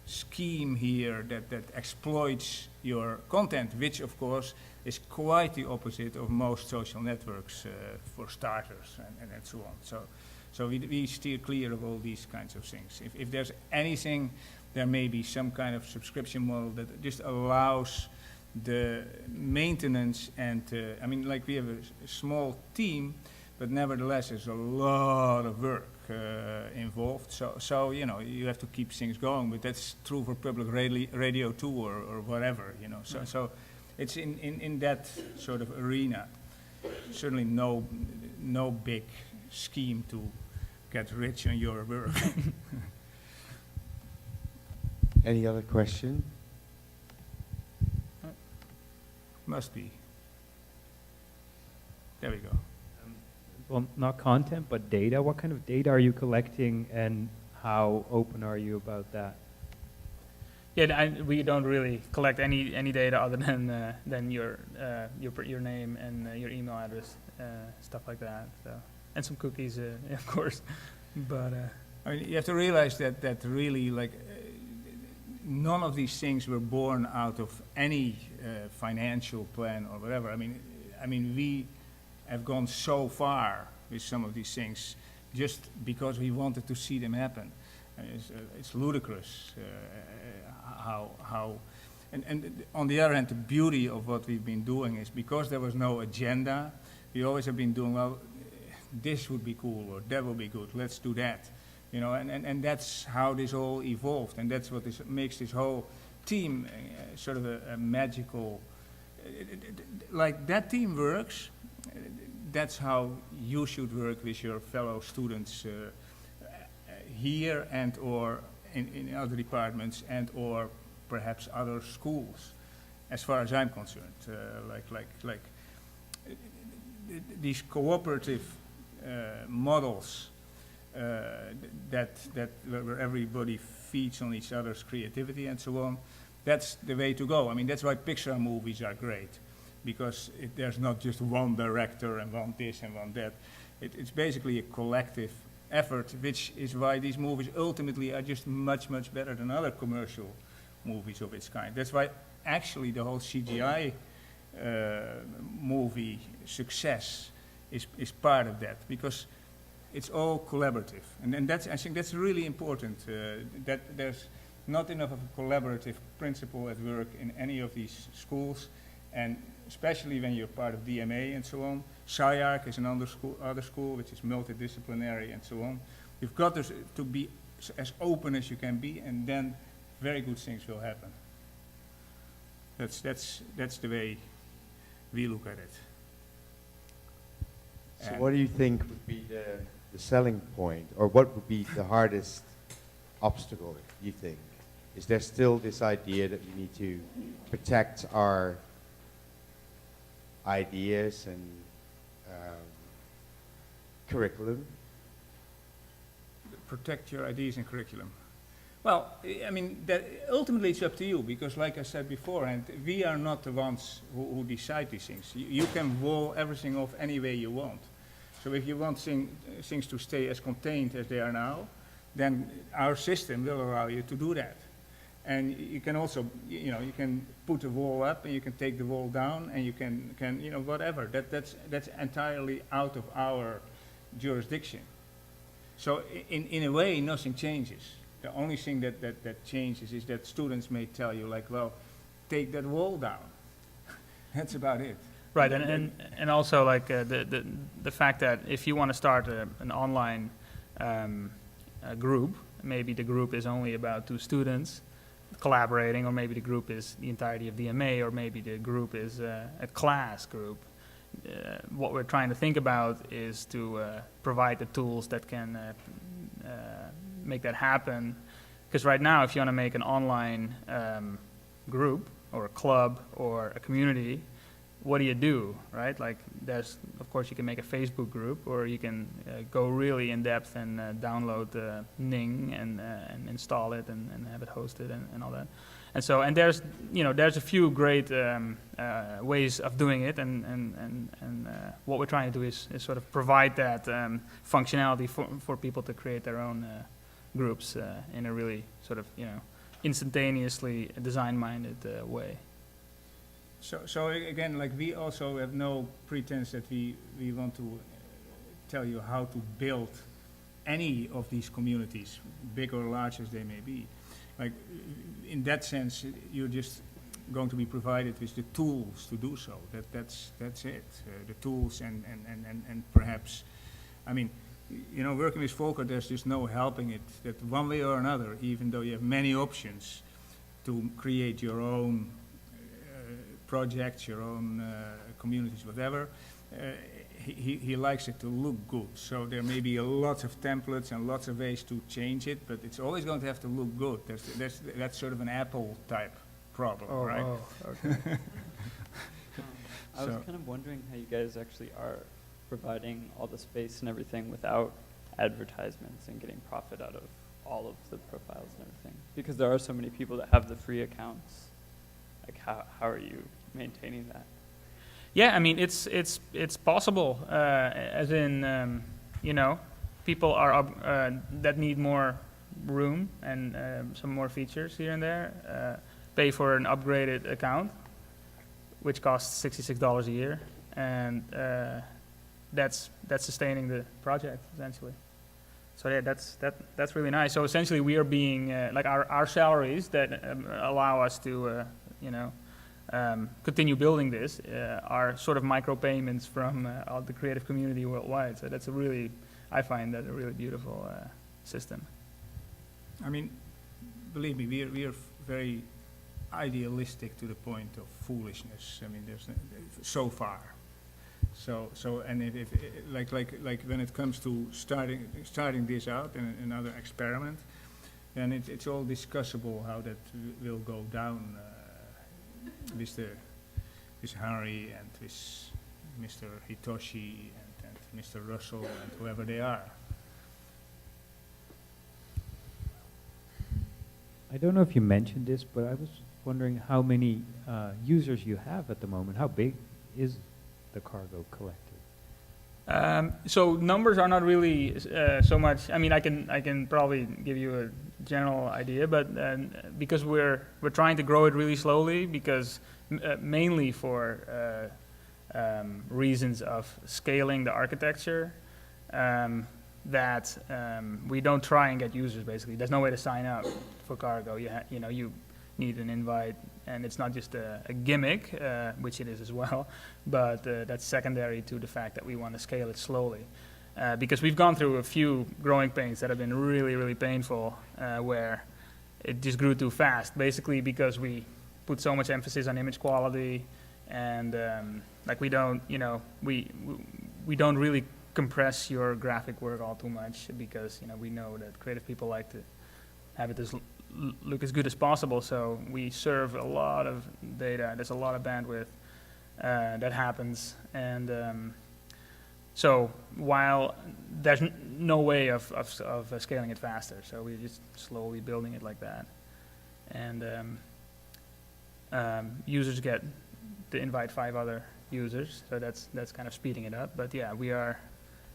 scheme here that exploits your content, which of course is quite the opposite of most social networks for starters and so on. So we steer clear of all these kinds of things. If there's anything, there may be some kind of subscription model that just allows the maintenance and, I mean, like we have a small team, but nevertheless there's a lot of work involved. So you know, you have to keep things going, but that's true for public radio too, or whatever, you know. So it's in that sort of arena. Certainly no big scheme to get rich on your work. Any other question? Must be. There we go. Well, not content, but data. What kind of data are you collecting, and how open are you about that? Yeah, we don't really collect any data other than your name and your email address, stuff like that. So, and some cookies, of course. But I mean, you have to realize that really, like, none of these things were born out of any financial plan or whatever. I mean, we have gone so far with some of these things just because we wanted to see them happen. It's ludicrous how and on the other hand, the beauty of what we've been doing is because there was no agenda, we always have been doing, well, this would be cool or that would be good, let's do that. You know, and that's how this all evolved, and that's what makes this whole team sort of a magical, like that team works, that's how you should work with your fellow students here and or in other departments and or perhaps other schools, as far as I'm concerned. Like these cooperative models that where everybody feeds on each other's creativity and so on, that's the way to go. I mean, that's why Pixar movies are great, because there's not just one director and one this and one that. It's basically a collective effort, which is why these movies ultimately are just much, much better than other commercial movies of its kind. That's why actually the whole CGI movie success is part of that, because it's all collaborative, and that's, I think that's really important, that there's not enough of a collaborative principle at work in any of these schools, and especially when you're part of DMA and so on. SciArc is another school which is multidisciplinary and so on. You've got to be as open as you can be, and then very good things will happen. That's the way we look at it. So what do you think would be the selling point, or what would be the hardest obstacle, you think? Is there still this idea that we need to protect our ideas and curriculum? Protect your ideas and curriculum. Well, I mean, that ultimately it's up to you, because like I said before, and we are not the ones who decide these things. You can wall everything off any way you want. So if you want things to stay as contained as they are now, then our system will allow you to do that. And you can also, you know, you can put a wall up and you can take the wall down, and you can you know, whatever. That's entirely out of our jurisdiction. So in a way, nothing changes. The only thing that changes is that students may tell you, like, well, take that wall down. That's about it. right, and also like the fact that if you want to start an online group, maybe the group is only about 2 students collaborating, or maybe the group is the entirety of DMA, or maybe the group is a class group. What we're trying to think about is to provide the tools that can make that happen. Because right now, if you want to make an online group or a club or a community, what do, right? Like, there's, of course, you can make a Facebook group, or you can go really in depth and download Ning and install it and have it hosted and all that. And so, and there's, you know, there's a few great ways of doing it, and what we're trying to do is sort of provide that functionality for people to create their own groups in a really sort of, you know, instantaneously design-minded way. So again, like, we also have no pretense that we want to tell you how to build any of these communities, big or large as they may be. Like, in that sense, you're just going to be provided with the tools to do so. That's it. The tools and perhaps, I mean, you know, working with Folkert, there's just no helping it that one way or another, even though you have many options to create your own projects, your own communities, whatever, he likes it to look good. So there may be lots of templates and lots of ways to change it, but it's always going to have to look good. That's sort of an Apple type problem, right? Oh, okay. I was kind of wondering how you guys actually are providing all the space and everything without advertisements and getting profit out of all of the profiles and everything. Because there are so many people that have the free accounts. Like, how are you maintaining that? Yeah, I mean, it's possible, as in, you know, people are that need more room and some more features here and there, pay for an upgraded account, which costs $66 a year, and that's sustaining the project, essentially. So yeah, that's really nice. So essentially, we are being, like our salaries that allow us to, you know, continue building this are sort of micropayments from all the creative community worldwide. So that's a really, I find that a really beautiful system. I mean, believe me, we are very idealistic to the point of foolishness. I mean, there's so far. So and if like when it comes to starting this out in another experiment, then it's all discussable how that will go down. With Harry and with Mr. Hitoshi and Mr. Russell and whoever they are. I don't know if you mentioned this, but I was wondering how many users you have at the moment. How big is the cargo collective? So numbers are not really so much. I mean, I can probably give you a general idea, but because we're trying to grow it really slowly, because mainly for reasons of scaling the architecture, that we don't try and get users. Basically, there's no way to sign up for cargo. You know, you need an invite, and it's not just a gimmick, which it is as well, but that's secondary to the fact that we want to scale it slowly. Because we've gone through a few growing pains that have been really, really painful, where it just grew too fast, basically because we put so much emphasis on image quality, and like we don't, you know, we don't really compress your graphic work all too much, because, you know, we know that creative people like to have it look as good as possible, so we serve a lot of data. There's a lot of bandwidth that happens, and so while there's no way of scaling it faster, so we're just slowly building it like that, and users get to invite 5 other users, so that's kind of speeding it up. But yeah, we are.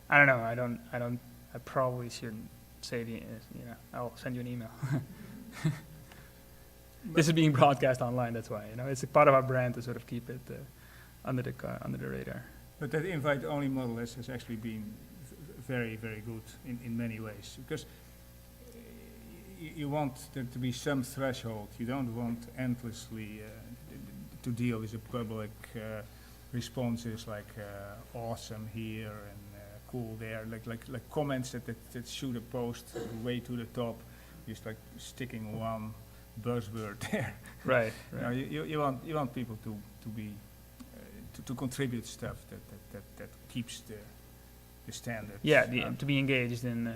I don't know. I probably shouldn't say the. You know, I'll send you an email. This is being broadcast online. That's why, you know, it's a part of our brand to sort of keep it under the radar. But that invite-only model has actually been very, very good in many ways, because you want there to be some threshold. You don't want endlessly to deal with the public responses like awesome here and cool there, like comments that shoot a post way to the top, just like sticking one buzzword there. Right. Right. You want people to be to contribute stuff that keeps the standard. Yeah, to be engaged in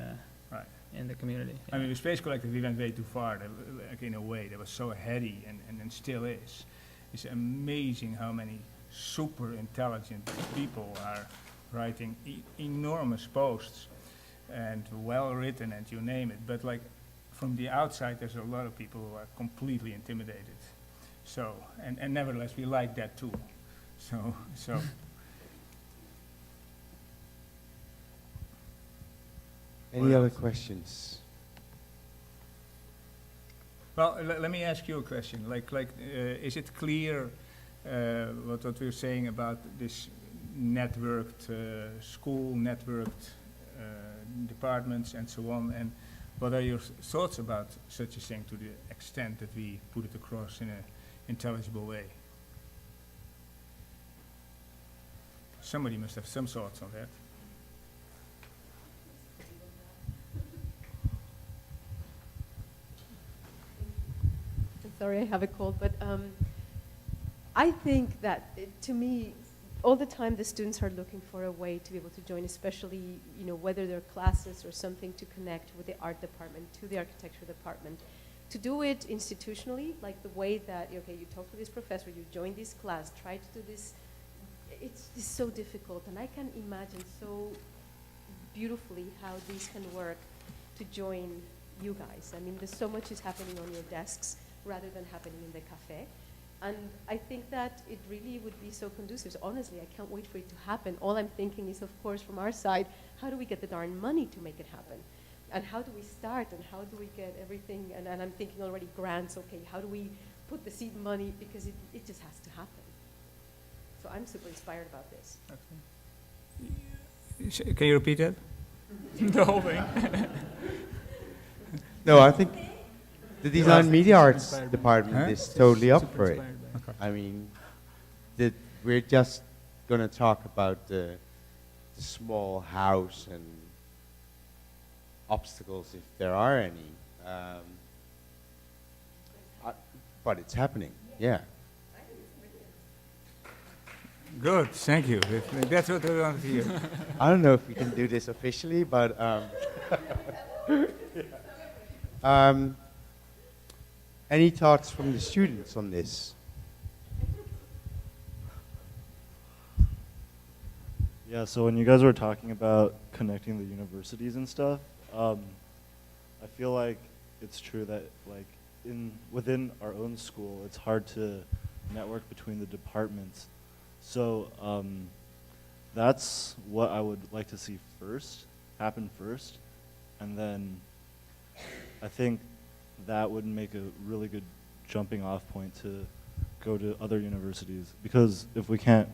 in the community. Yeah. I mean, the Space Collective, we went way too far. Like, in a way, that was so heady, and still is. It's amazing how many super intelligent people are writing enormous posts and well written, and you name it. But like, from the outside, there's a lot of people who are completely intimidated. So, and nevertheless, we like that too. So. Any other questions? Well, let me ask you a question. Is it clear what we're saying about this networked school, networked the departments and so on. And what are your thoughts about such a thing to the extent that we put it across in an intelligible way? Somebody must have some thoughts on that. Sorry, I have a cold, but I think that, to me, all the time the students are looking for a way to be able to join, especially, you know, whether they're classes or something to connect with the art department, to the architecture department. To do it institutionally, like the way that, okay, you talk to this professor, you join this class, try to do this, it's so difficult, and I can imagine so beautifully how these can work to join you guys. I mean, there's so much is happening on your desks rather than happening in the cafe. And I think that it really would be so conducive. So honestly, I can't wait for it to happen. All I'm thinking is, of course, from our side, how do we get the darn money to make it happen? And how do we start, and how do we get everything? And I'm thinking already grants, okay, how do we put the seed money? Because it just has to happen. So I'm super inspired about this. Okay. Can you repeat that? The whole thing. No, I think the Design Media Arts inspired by- department Huh? is totally up Super for it. inspired by- Okay. I mean, we're just going to talk about the small house and obstacles, if there are any. But it's happening, yeah. Good, thank you. That's what we wanted to hear. I don't know if we can do this officially, but any thoughts from the students on this? Yeah, so when you guys were talking about connecting the universities and stuff, I feel like it's true that like within our own school, it's hard to network between the departments. So that's what I would like to see happen first, and then I think that would make a really good jumping off point to go to other universities, because if we can't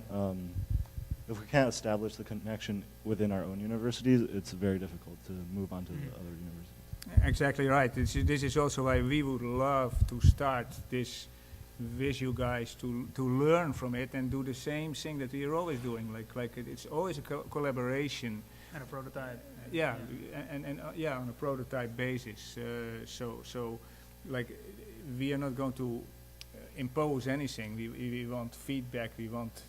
establish the connection within our own universities, it's very difficult to move on to the other universities. Exactly right. This is also why we would love to start this with you guys to learn from it and do the same thing that we are always doing. Like it's always a collaboration. And a prototype. Yeah, and on a prototype basis. So like we are not going to impose anything. We want feedback. We want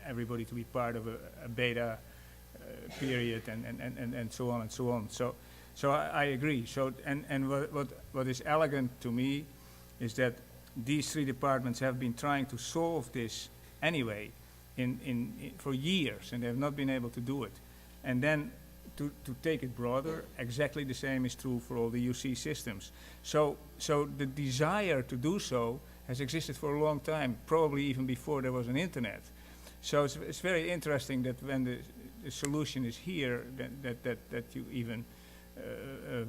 everybody to be part of a beta period and so on and so on. So I agree. So and what is elegant to me is that these three departments have been trying to solve this anyway for years, and they have not been able to do it. And then to take it broader, exactly the same is true for all the UC systems. So the desire to do so has existed for a long time, probably even before there was an internet. So it's very interesting that when the solution is here, that you even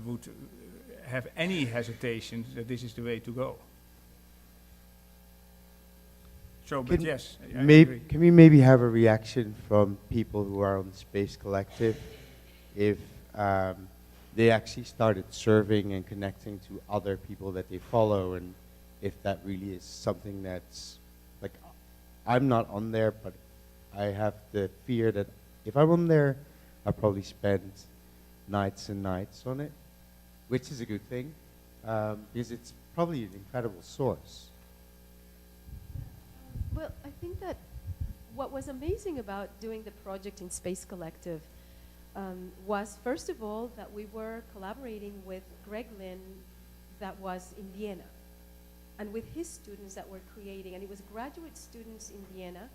would have any hesitation that this is the way to go. So, but yes, I agree. Can we maybe have a reaction from people who are on the Space Collective if they actually started serving and connecting to other people that they follow, and if that really is something that's, like, I'm not on there, but I have the fear that if I'm on there, I'll probably spend nights and nights on it, which is a good thing, because it's probably an incredible source. Well, I think that what was amazing about doing the project in Space Collective was, first of all, that we were collaborating with Greg Lynn that was in Vienna, and with his students that were creating, and it was graduate students in Vienna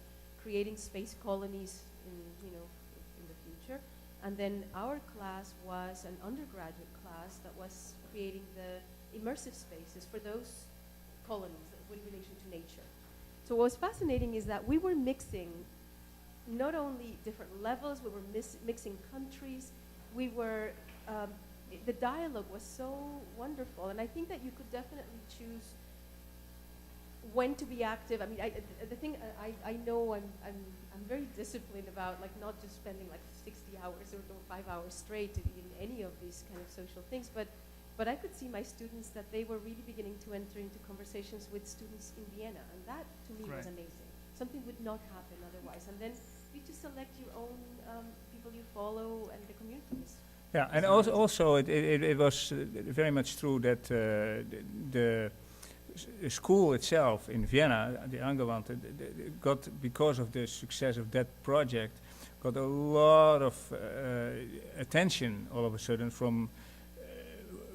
creating space colonies in the future. And then our class was an undergraduate class that was creating the immersive spaces for those colonies with relation to nature. So what was fascinating is that we were mixing not only different levels, we were mixing countries, we were, the dialogue was so wonderful, and I think that you could definitely choose when to be active. I mean, the thing I know I'm very disciplined about, like, not just spending like 60 hours or 5 hours straight in any of these kind of social things, but I could see my students that they were really beginning to enter into conversations with students in Vienna, and that to me was amazing. Something would not happen otherwise. And then you just select your own people you follow and the communities. Yeah, and also it was very much true that the school itself in Vienna, the Angewandte, got, because of the success of that project, got a lot of attention all of a sudden from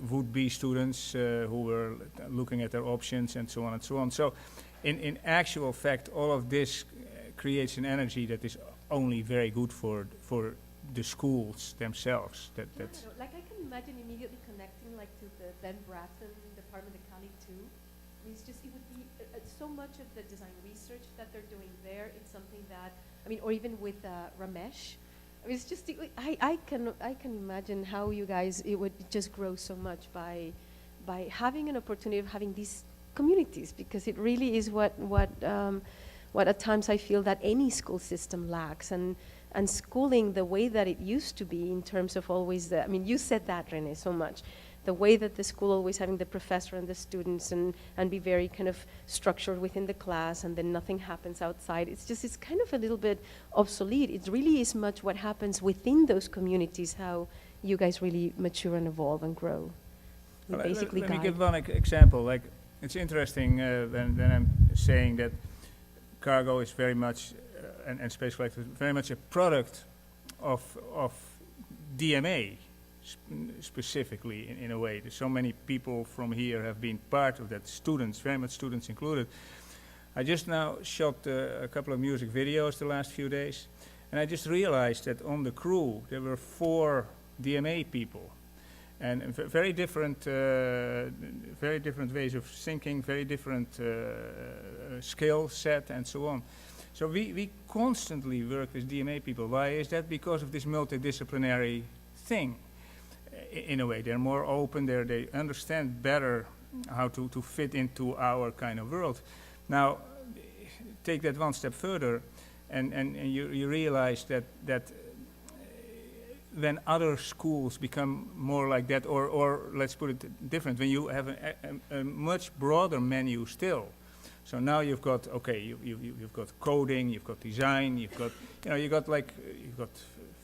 would-be students who were looking at their options and so on and so on. So in actual fact, all of this creates an energy that is only very good for the schools themselves. That's like, I can imagine immediately connecting like to the Ben Bratton Department of Cali too. It's just, it would be so much of the design research that they're doing there. It's something that, I mean, or even with Ramesh. I mean, it's just, I can imagine how you guys, it would just grow so much by having an opportunity of having these communities, because it really is what at times I feel that any school system lacks, and schooling the way that it used to be in terms of always I mean, you said that, Rene, so much. The way that the school always having the professor and the students and be very kind of structured within the class, and then nothing happens outside. It's kind of a little bit obsolete. It really is much what happens within those communities, how you guys really mature and evolve and grow. And basically let me give one example. Like, it's interesting when I'm saying that cargo is very much, and space flight is very much a product of DMA. Specifically, in a way. There's so many people from here have been part of that, students, very much students included. I just now shot a couple of music videos the last few days, and I just realized that on the crew there were 4 DMA people, and very different ways of thinking, very different skill set, and so on. So we constantly work with DMA people. Why is that? Because of this multidisciplinary thing. In a way, they're more open, they understand better how to fit into our kind of world. Now, take that one step further, and you realize that when other schools become more like that, or let's put it different, when you have a much broader menu still. So now you've got, okay, you've got coding, you've got design, you've got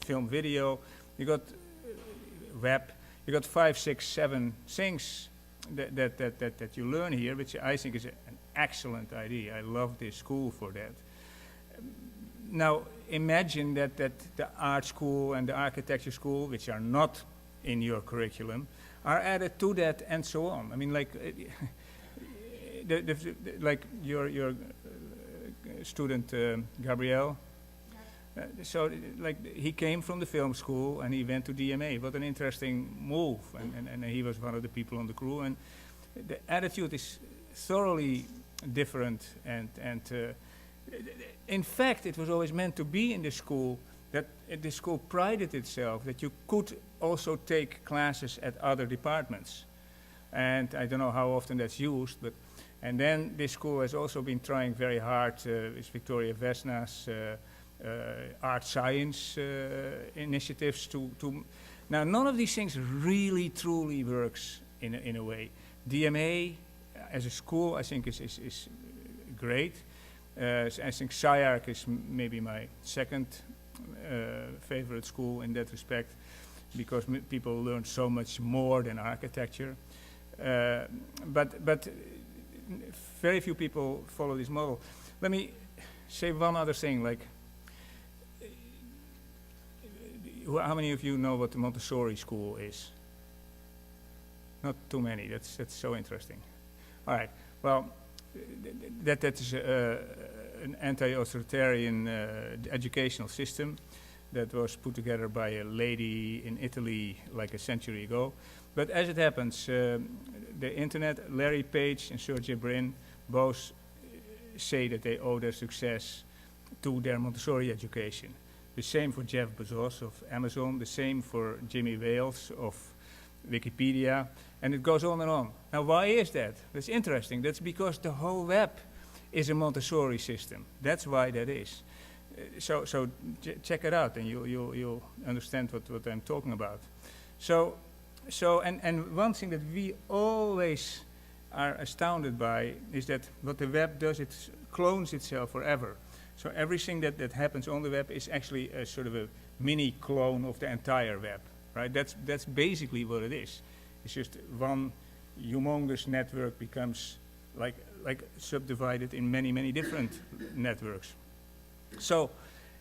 film, video, you've got web, you got 5, 6, 7 things that you learn here, which I think is an excellent idea. I love this school for that. Now imagine that the art school and the architecture school, which are not in your curriculum, are added to that, and so on. I mean, like like your student Gabriel. So, like, he came from the film school and he went to DMA. What an interesting move! And he was one of the people on the crew. And the attitude is thoroughly different. And in fact, it was always meant to be in the school that the school prided itself that you could also take classes at other departments. And I don't know how often that's used, but and then this school has also been trying very hard with Victoria Vesna's art science initiatives to now none of these things really truly works in a way. DMA as a school I think is great. I think SciArc is maybe my second favorite school in that respect, because people learn so much more than architecture. But very few people follow this model. Let me say one other thing, like, how many of you know what the Montessori school is? Not too many. That's so interesting. All right. Well, that is an anti-authoritarian educational system that was put together by a lady in Italy like a century ago. But as it happens, the internet, Larry Page and Sergey Brin both say that they owe their success to their Montessori education. The same for Jeff Bezos of Amazon, the same for Jimmy Wales of Wikipedia, and it goes on and on. Now, why is that? That's interesting. That's because the whole web is a Montessori system. That's why that is. So check it out, and you'll understand what I'm talking about. And one thing that we always are astounded by is that what the web does, it clones itself forever. So everything that happens on the web is actually a sort of a mini clone of the entire web, right? That's basically what it is. It's just one humongous network becomes like subdivided in many different networks. So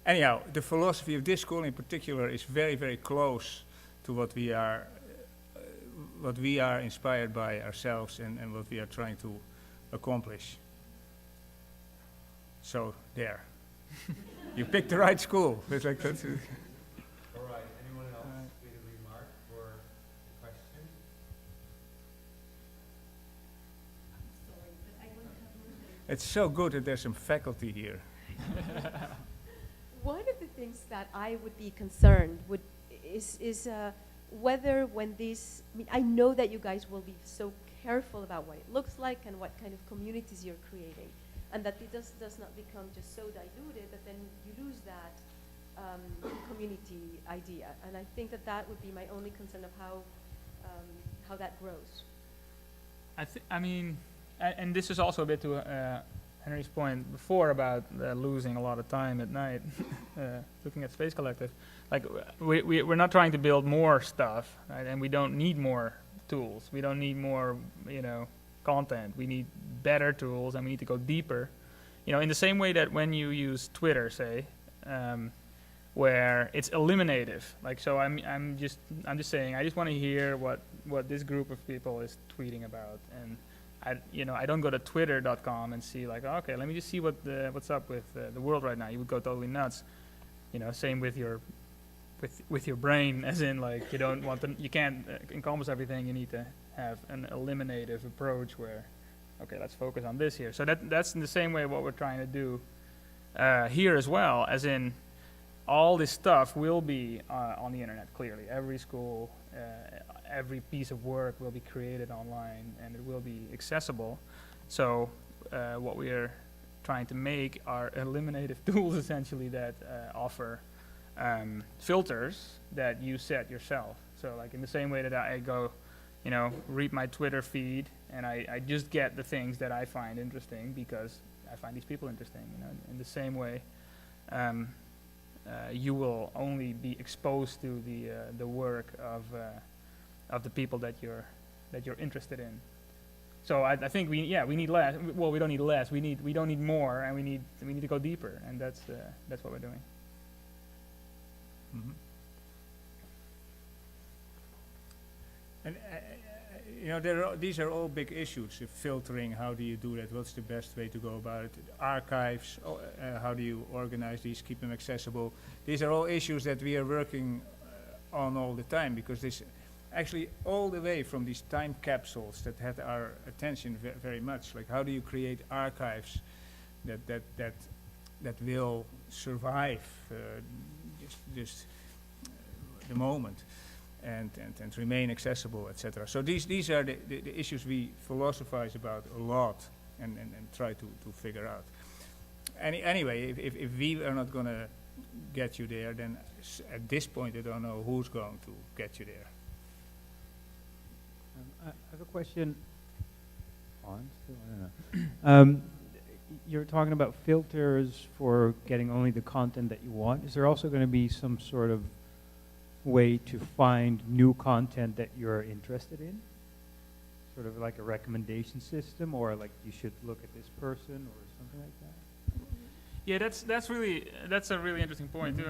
anyhow, the philosophy of this school in particular is very close to what we are inspired by ourselves and what we are trying to accomplish. So there. You picked the right school. It's like that's All right, anyone else with a remark or a question? It's so good that there's some faculty here. One of the things that I would be concerned is whether when these, I mean, I know that you guys will be so careful about what it looks like and what kind of communities you're creating, and that it does not become just so diluted that then you lose that community idea. And I think that would be my only concern of how that grows. I mean, and this is also a bit to Henry's point before about losing a lot of time at night looking at Space Collective. Like, we're not trying to build more stuff, right? And we don't need more tools. We don't need more, content. We need better tools, and we need to go deeper. In the same way that when you use Twitter, say, where it's eliminative. Like, so I'm just saying, I just want to hear what this group of people is tweeting about, and I don't go to twitter.com and see like, okay, let me just see what's up with the world right now. You would go totally nuts. Same with your brain, as in like you can't encompass everything. You need to have an eliminative approach where, okay, let's focus on this here. So that's in the same way what we're trying to do here as well, as in all this stuff will be on the internet. Clearly, every school. Every piece of work will be created online and it will be accessible. So what we are trying to make are eliminative tools essentially that offer filters that you set yourself. So like in the same way that I go, read my Twitter feed and I just get the things that I find interesting because I find these people interesting. In the same way, you will only be exposed to the work of the people that you're interested in. So I think we need less. Well, we don't need less. We don't need more, and we need to go deeper, and that's what we're doing. Mm-hmm. And these are all big issues. Filtering, how do you do that? What's the best way to go about it? Archives, how do you organize these, keep them accessible? These are all issues that we are working on all the time, because this actually all the way from these time capsules that had our attention very much. Like, how do you create archives that will survive just the moment and remain accessible, etc. So these are the issues we philosophize about a lot and try to figure out. Anyway, if we are not going to get you there, then at this point I don't know who's going to get you there. I have a question. I don't know. You're talking about filters for getting only the content that you want. Is there also going to be some sort of way to find new content that you're interested in? Sort of like a recommendation system, or like you should look at this person or something like that? Yeah, that's a really interesting point too,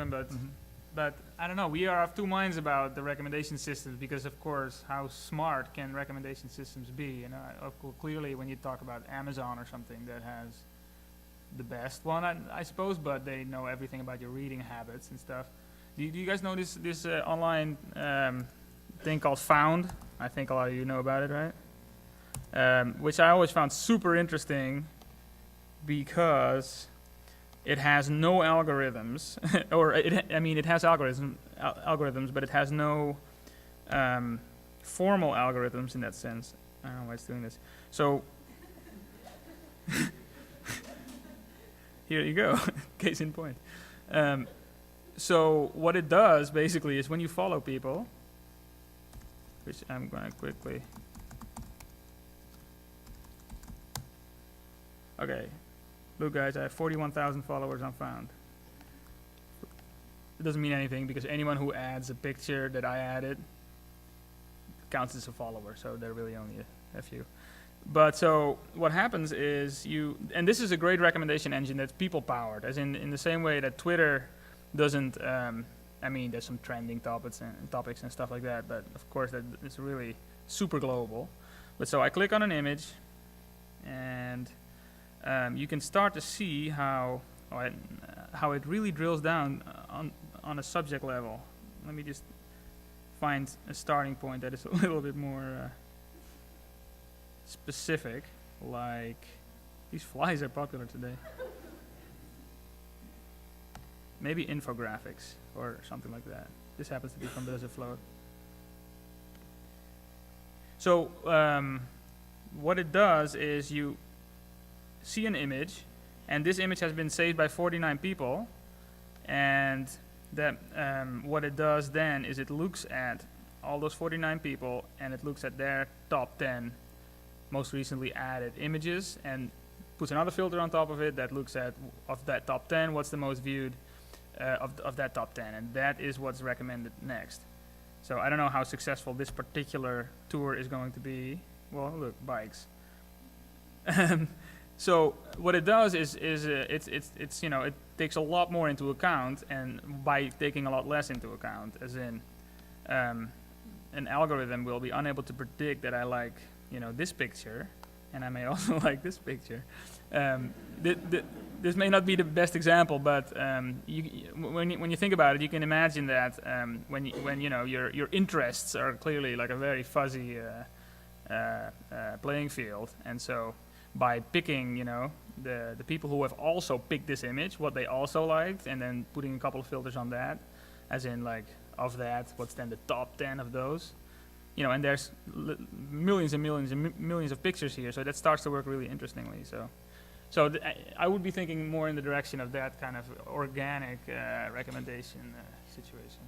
but I don't know, we are of two minds about the recommendation systems, because of course, how smart can recommendation systems be? Clearly when you talk about Amazon or something that has the best one, I suppose, but they know everything about your reading habits and stuff. Do you guys know this online thing called Found? I think a lot of you know about it, right? Which I always found super interesting because it has no algorithms, or it has algorithms, but it has no formal algorithms in that sense. I don't know why it's doing this. So here you go, case in point. So what it does basically is when you follow people, which I'm going to quickly. Okay, look guys, I have 41,000 followers unfound. It doesn't mean anything because anyone who adds a picture that I added counts as a follower, so they're really only a few. But so what happens is and this is a great recommendation engine that's people powered, as in the same way that Twitter doesn't, I mean, there's some trending topics and stuff like that, but of course that it's really super global. But so I click on an image, and you can start to see how it really drills down on a subject level. Let me just find a starting point that is a little bit more specific, like these flies are popular today. Maybe infographics or something like that. This happens to be from Desert Float. So what it does is you see an image, and this image has been saved by 49 people, and that what it does then is it looks at all those 49 people, and it looks at their top 10 most recently added images, and puts another filter on top of it that looks at, of that top 10, what's the most viewed of that top 10, and that is what's recommended next. So I don't know how successful this particular tour is going to be. Well, look, bikes. So what it does is it's you know, it takes a lot more into account, and by taking a lot less into account, as in an algorithm will be unable to predict that I like, you know, this picture, and I may also like this picture. This may not be the best example, but when you think about it, you can imagine that when you know your interests are clearly like a very fuzzy playing field, and so by picking, you know, the people who have also picked this image, what they also liked, and then putting a couple of filters on that, as in like of that, what's then the top 10 of those, you know, and there's millions and millions and millions of pictures here, so that starts to work really interestingly. So I would be thinking more in the direction of that kind of organic recommendation situation.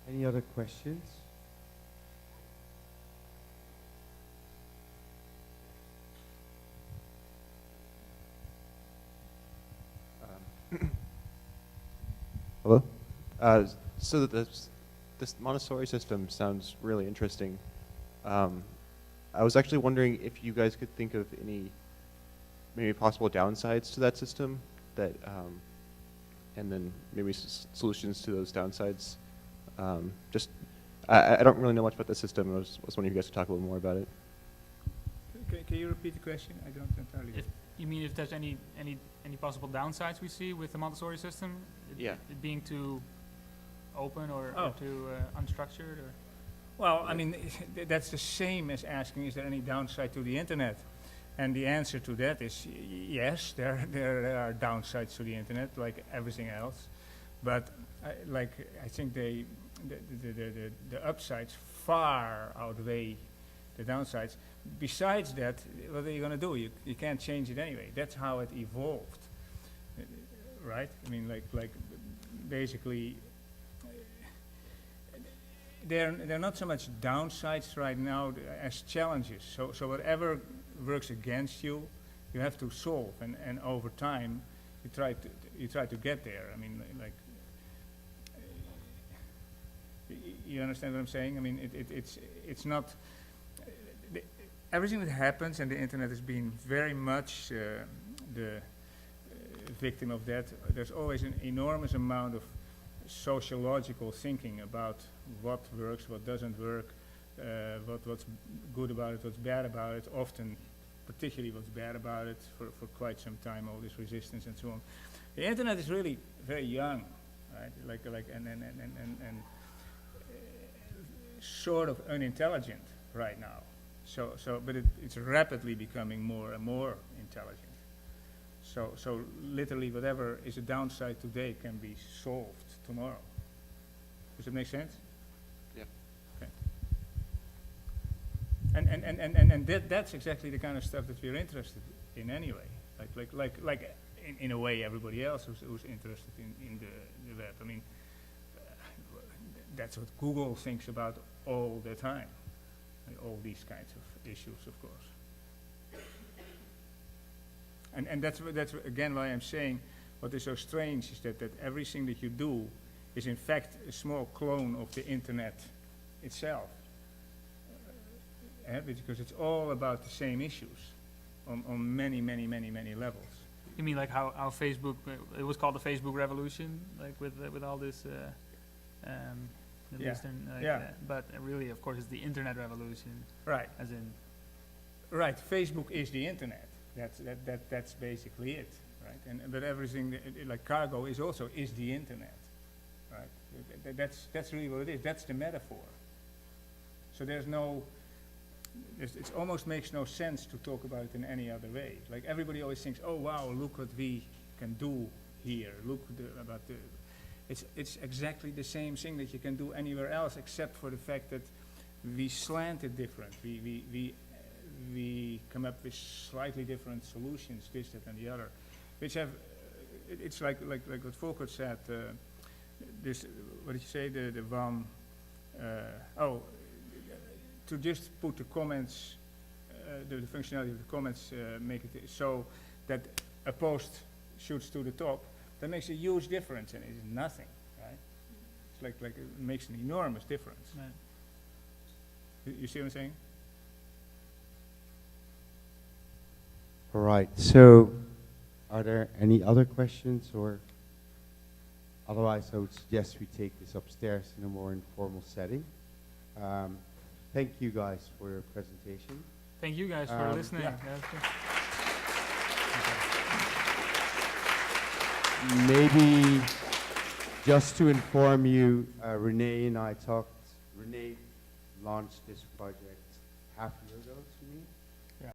Any other questions? Hello? So this Montessori system sounds really interesting. I was actually wondering if you guys could think of any maybe possible downsides to that system, that, and then maybe solutions to those downsides. I don't really know much about the system. I was wondering if you guys could talk a little more about it. Can you repeat the question? I don't entirely. You mean if there's any possible downsides we see with the Montessori system? Yeah. It being too open or too unstructured, or? Well, I mean, that's the same as asking, is there any downside to the internet? And the answer to that is yes, there are downsides to the internet, like everything else. But I think the upsides far outweigh the downsides. Besides that, what are you going to do? You can't change it anyway. That's how it evolved, right? I mean, like basically, there are not so much downsides right now as challenges. So whatever works against you, you have to solve, and over time, you try to get there. I mean, like, you understand what I'm saying? I mean, it's not. Everything that happens, and the internet has been very much the victim of that. There's always an enormous amount of sociological thinking about what works, what doesn't work, what's good about it, what's bad about it, often particularly what's bad about it for quite some time, all this resistance and so on. The internet is really very young, right? And sort of unintelligent right now. But it's rapidly becoming more and more intelligent. So literally whatever is a downside today can be solved tomorrow. Does it make sense? Yeah. Okay. And that's exactly the kind of stuff that we're interested in anyway. Like in a way, everybody else who's interested in the web. I mean, that's what Google thinks about all the time. All these kinds of issues, of course. And that's again why I'm saying what is so strange is that everything that you do is in fact a small clone of the internet itself. Because it's all about the same issues on many levels. You mean like how Facebook, it was called the Facebook revolution, like with all this Middle Eastern, but really, of course, it's the internet revolution. Right. As in. Right. Facebook is the internet. That's basically it. Right. But everything like cargo is the internet. Right. That's really what it is. That's the metaphor. So there's no. It almost makes no sense to talk about it in any other way. Like everybody always thinks, oh wow, look what we can do here. Look about the. It's exactly the same thing that you can do anywhere else, except for the fact that we slant it different. We come up with slightly different solutions, this, that, and the other, which have. It's like what Folkert said. This, what did you say? The one. To just put the comments, the functionality of the comments, make it so that a post shoots to the top, that makes a huge difference, and it's nothing, right? It's like it makes an enormous difference. Right. You see what I'm saying? All right. So, are there any other questions, or otherwise, I would suggest we take this upstairs in a more informal setting. Thank you guys for your presentation. Thank you guys for listening. Yeah. Yeah. Maybe just to inform you, Rene and I talked. Rene launched this project half a year ago to me.